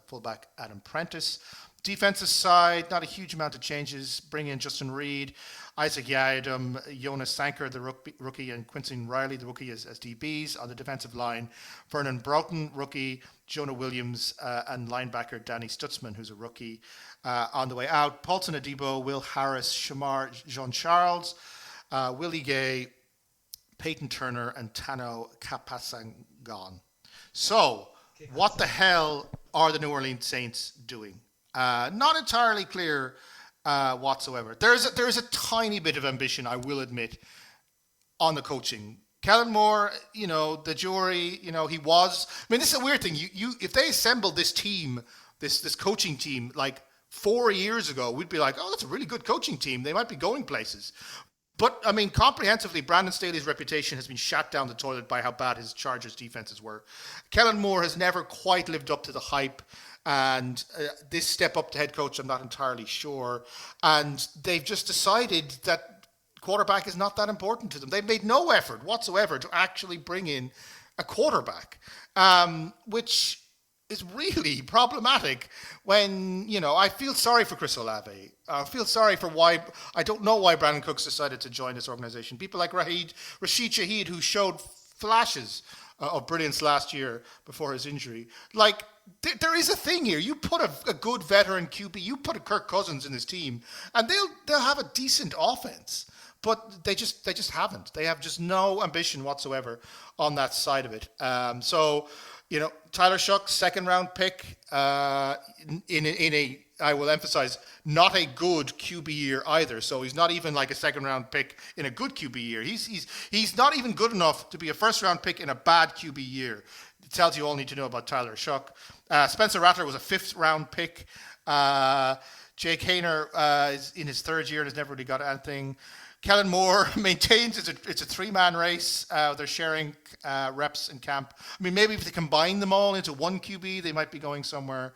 fullback Adam Prentice. Defensive side, not a huge amount of changes. Bring in Justin Reed, Isaac Yiadom, Jonas Sanker, the rookie, and Quincy Riley, the rookie, as DBs. On the defensive line, Vernon Broughton, rookie, Jonah Williams, and linebacker Danny Stutzman, who's a rookie. On the way out, Paulson Adebo, Will Harris, Shamar Jean-Charles, Willie Gay, Peyton Turner, and Tano Kapasangan. So, what the hell are the New Orleans Saints doing? Not entirely clear whatsoever. There's a tiny bit of ambition, I will admit, on the coaching. Kellen Moore, the jury, he was. I mean, this is a weird thing. You if they assembled this team, this coaching team, like 4 years ago, we'd be like, oh, that's a really good coaching team. They might be going places. But, I mean, comprehensively, Brandon Staley's reputation has been shot down the toilet by how bad his Chargers defenses were. Kellen Moore has never quite lived up to the hype. And this step up to head coach, I'm not entirely sure. And they've just decided that quarterback is not that important to them. They've made no effort whatsoever to actually bring in a quarterback, which is really problematic when, I feel sorry for Chris Olave. I feel sorry for I don't know why Brandon Cooks decided to join this organization. People like Rashid Shaheed, who showed flashes of brilliance last year before his injury. Like, there is a thing here. You put a good veteran QB, you put a Kirk Cousins in this team, and they'll have a decent offense. But they just haven't. They have just no ambition whatsoever on that side of it. So, Tyler Shuck, second round pick, in a I will emphasize, not a good QB year either. So he's not even like a second round pick in a good QB year. He's not even good enough to be a first round pick in a bad QB year. It tells you all you need to know about Tyler Shuck. Spencer Rattler was a fifth round pick. Jake Hayner is in his third year and has never really got anything. Kellen Moore maintains it's a three-man race. They're sharing reps in camp. I mean, maybe if they combine them all into one QB, they might be going somewhere.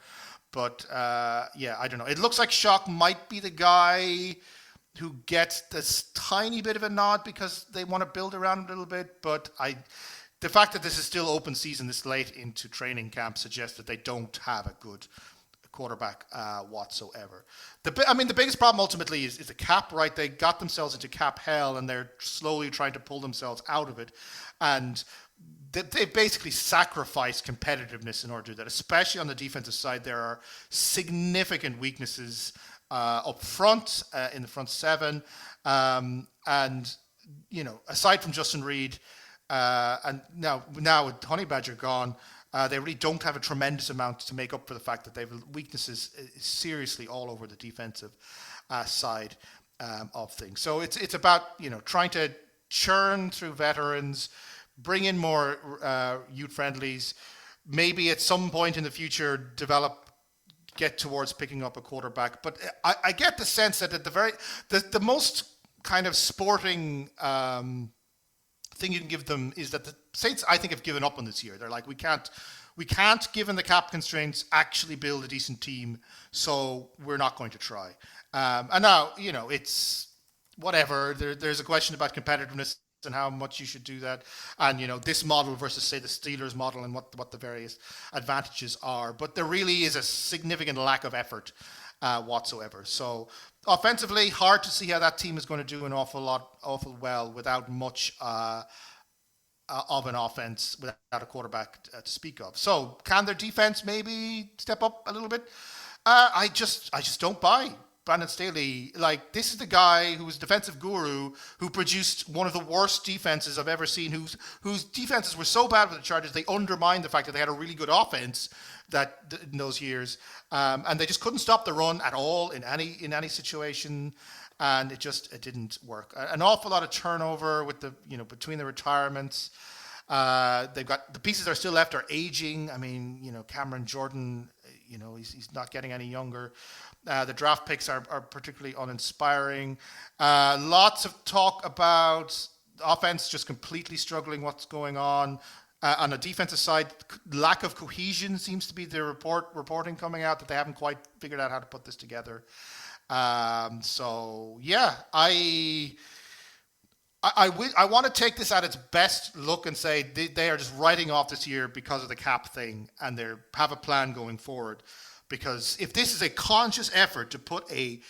But, I don't know. It looks like Shock might be the guy who gets this tiny bit of a nod because they want to build around him a little bit. But the fact that this is still open season this late into training camp suggests that they don't have a good quarterback whatsoever. The biggest problem ultimately is the cap, right? They got themselves into cap hell and they're slowly trying to pull themselves out of it. And they basically sacrificed competitiveness in order to do that, especially on the defensive side. There are significant weaknesses up front, in the front seven. And, aside from Justin Reed, and now with Honey Badger gone, they really don't have a tremendous amount to make up for the fact that they have weaknesses seriously all over the defensive side of things. So it's about, trying to churn through veterans, bring in more youth friendlies, maybe at some point in the future get towards picking up a quarterback. But I get the sense that at the most kind of sporting thing you can give them is that the Saints, I think, have given up on this year. They're like, we can't, given the cap constraints, actually build a decent team, so we're not going to try. And now, it's whatever. There's a question about competitiveness and how much you should do that, and this model versus, say, the Steelers model, and what the various advantages are. But there really is a significant lack of effort whatsoever. So offensively, hard to see how that team is going to do an awful well without much of an offense, without a quarterback to speak of. So can their defense maybe step up a little bit? I just don't buy Brandon Staley. Like, this is the guy who was defensive guru who produced one of the worst defenses I've ever seen, whose defenses were so bad with the Chargers they undermined the fact that they had a really good offense in those years, and they just couldn't stop the run at all in any situation, and it didn't work. An awful lot of turnover with between the retirements. They've got the pieces that are still left are aging. I mean, Cameron Jordan, he's not getting any younger. The draft picks are particularly uninspiring. Lots of talk about offense just completely struggling. What's going on? On the defensive side, lack of cohesion seems to be the reporting coming out, that they haven't quite figured out how to put this together. So yeah, I I want to take this at its best look and say they are just writing off this year because of the cap thing, and they have a plan going forward. Because if this is a conscious effort to put a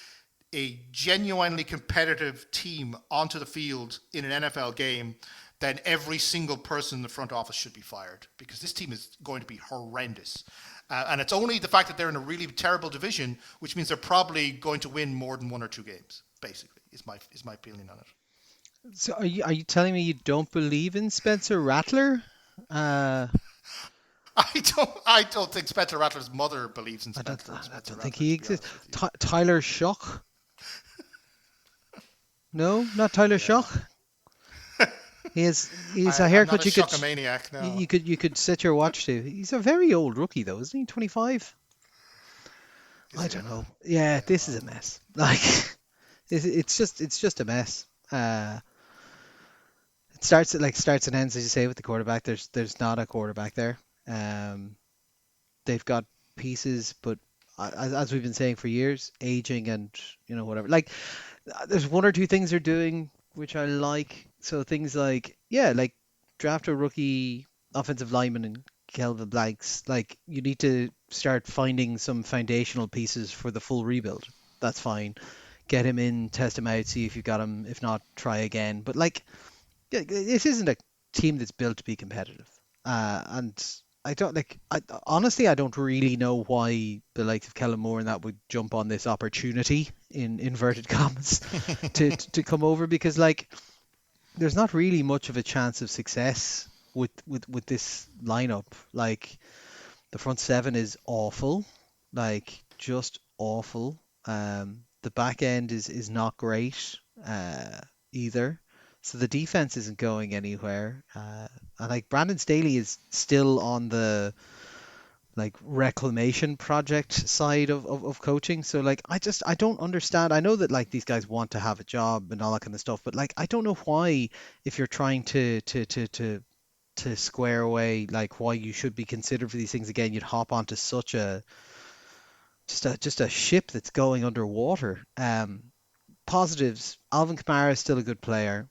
genuinely competitive team onto the field in an NFL game, then every single person in the front office should be fired, because this team is going to be horrendous. And it's only the fact that they're in a really terrible division, which means they're probably going to win more than 1 or 2 games, basically, is my feeling on it. So are you telling me you don't believe in Spencer Rattler? I don't think Spencer Rattler's mother believes in Spencer. I don't think he exists. Tyler Shock? No, not Tyler Shock. He's a haircut you could maniac, no. you could set your watch to. He's a very old rookie though, isn't he? 25. I don't know. Yeah, this is a mess. Like it's just a mess. It starts and ends, as you say, with the quarterback. There's not a quarterback there. They've got pieces, but as we've been saying for years, aging and whatever. Like there's 1 or 2 things they're doing which I like. So things like draft a rookie offensive lineman and Kelvin Blanks. Like you need to start finding some foundational pieces for the full rebuild. That's fine. Get him in, test him out, see if you've got him. If not, try again. But this isn't a team that's built to be competitive. And I don't honestly, I don't really know why the likes of Kellen Moore and that would jump on this opportunity in inverted commas to come over, because there's not really much of a chance of success with this lineup. Like the front 7 is awful, just awful. The back end is not great either. So the defense isn't going anywhere. And Brandon Staley is still on the reclamation project side of coaching. So I don't understand. I know that these guys want to have a job and all that kind of stuff, but I don't know why, if you're trying to square away why you should be considered for these things again, you'd hop onto such a just a ship that's going underwater. Positives: Alvin Kamara is still a good player.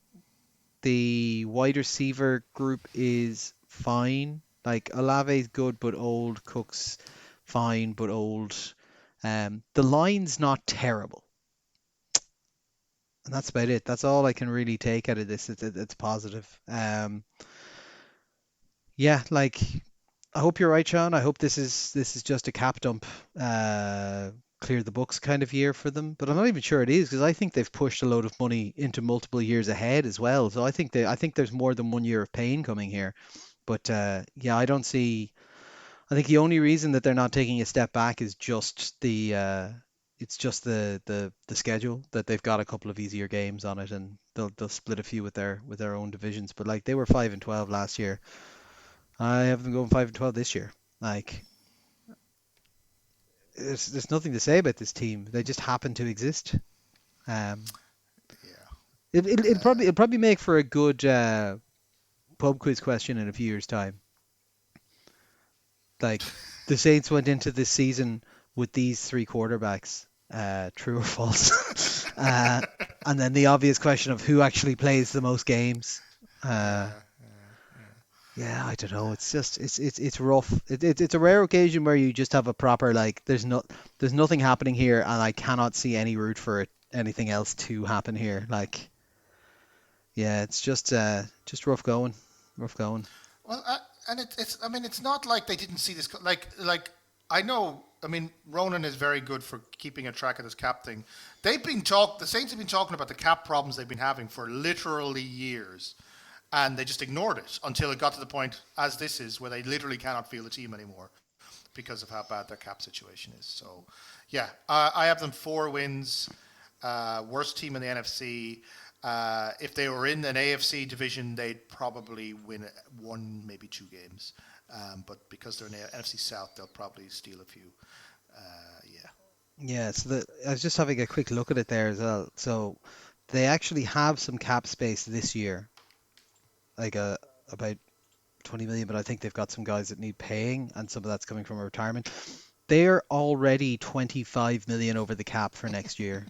The wide receiver group is fine. Olave's good but old. Cook's fine but old. The line's not terrible. And that's about it. That's all I can really take out of this. It's positive. Yeah, I hope you're right, Sean. I hope this is just a cap dump, clear the books kind of year for them. But I'm not even sure it is, because I think they've pushed a load of money into multiple years ahead as well. So I think there's more than 1 year of pain coming here. But yeah, I don't see. I think the only reason that they're not taking a step back is just the schedule, that they've got a couple of easier games on it, and they'll split a few with their own divisions. But they were 5-12 last year. I have them going 5-12 this year. There's nothing to say about this team. They just happen to exist. Yeah. It'll probably make for a good pub quiz question in a few years' time. The Saints went into this season with these 3 quarterbacks, true or false? And then the obvious question of who actually plays the most games. Yeah, I don't know. It's just it's rough. It's a rare occasion where you just have a proper there's nothing happening here, and I cannot see any route for anything else to happen here. Yeah, it's just rough going. Well, and it's not like they didn't see this. I know. I mean, Ronan is very good for keeping a track of this cap thing. The Saints have been talking about the cap problems they've been having for literally years. And they just ignored it until it got to the point, as this is, where they literally cannot field the team anymore because of how bad their cap situation is. So, yeah, I have them 4 wins, worst team in the NFC. If they were in an AFC division, they'd probably win 1, maybe 2 games. But because they're in the NFC South, they'll probably steal a few. Yeah. Yeah, so I was just having a quick look at it there as well. So they actually have some cap space this year. About 20 million, but I think they've got some guys that need paying, and some of that's coming from retirement. They're already 25 million over the cap for next year.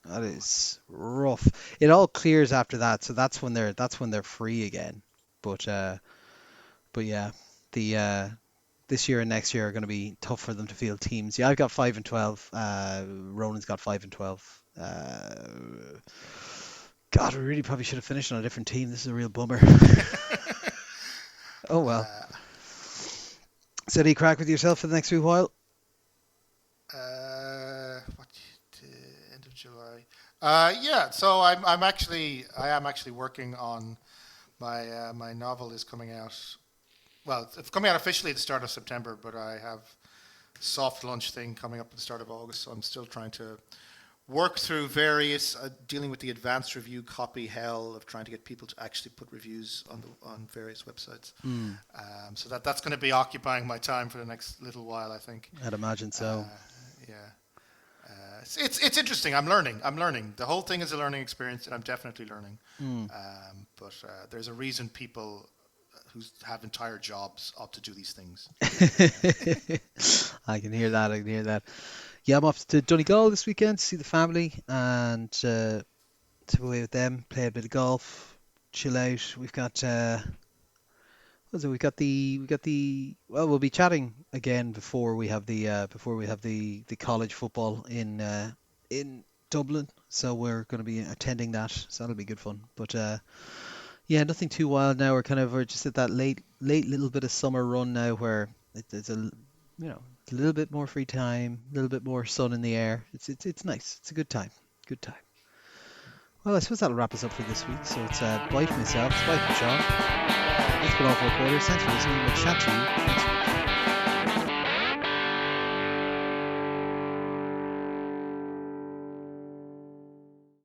That is rough. It all clears after that, so that's when they're free again. But yeah, the this year and next year are going to be tough for them to field teams. Yeah, I've got 5-12. Ronan's got 5-12. God, we really probably should have finished on a different team. This is a real bummer. Oh well. So, any crack with yourself for the next wee while? What end of July? Yeah. So I am actually working on my novel is coming out. Well, it's coming out officially at the start of September, but I have a soft launch thing coming up at the start of August. So I'm still trying to work through various dealing with the advanced review copy hell of trying to get people to actually put reviews on various websites. So that's going to be occupying my time for the next little while, I think. I'd imagine so. Yeah. It's interesting. I'm learning. The whole thing is a learning experience, and I'm definitely learning. But there's a reason people who have entire jobs opt to do these things. I can hear that. Yeah, I'm off to Donegal this weekend to see the family and to go away with them, play a bit of golf, chill out. We've got we'll be chatting again before we have the college football in Dublin. So we're going to be attending that. So that'll be good fun. But yeah, nothing too wild now. We're just at that late little bit of summer run now where it's a little bit more free time, a little bit more sun in the air. It's nice. It's a good time. Good time. Well, I suppose that'll wrap us up for this week. So it's bye from myself, it's bye from Sean. That's been all for recorders. Thanks for listening. We'll chat to you next week.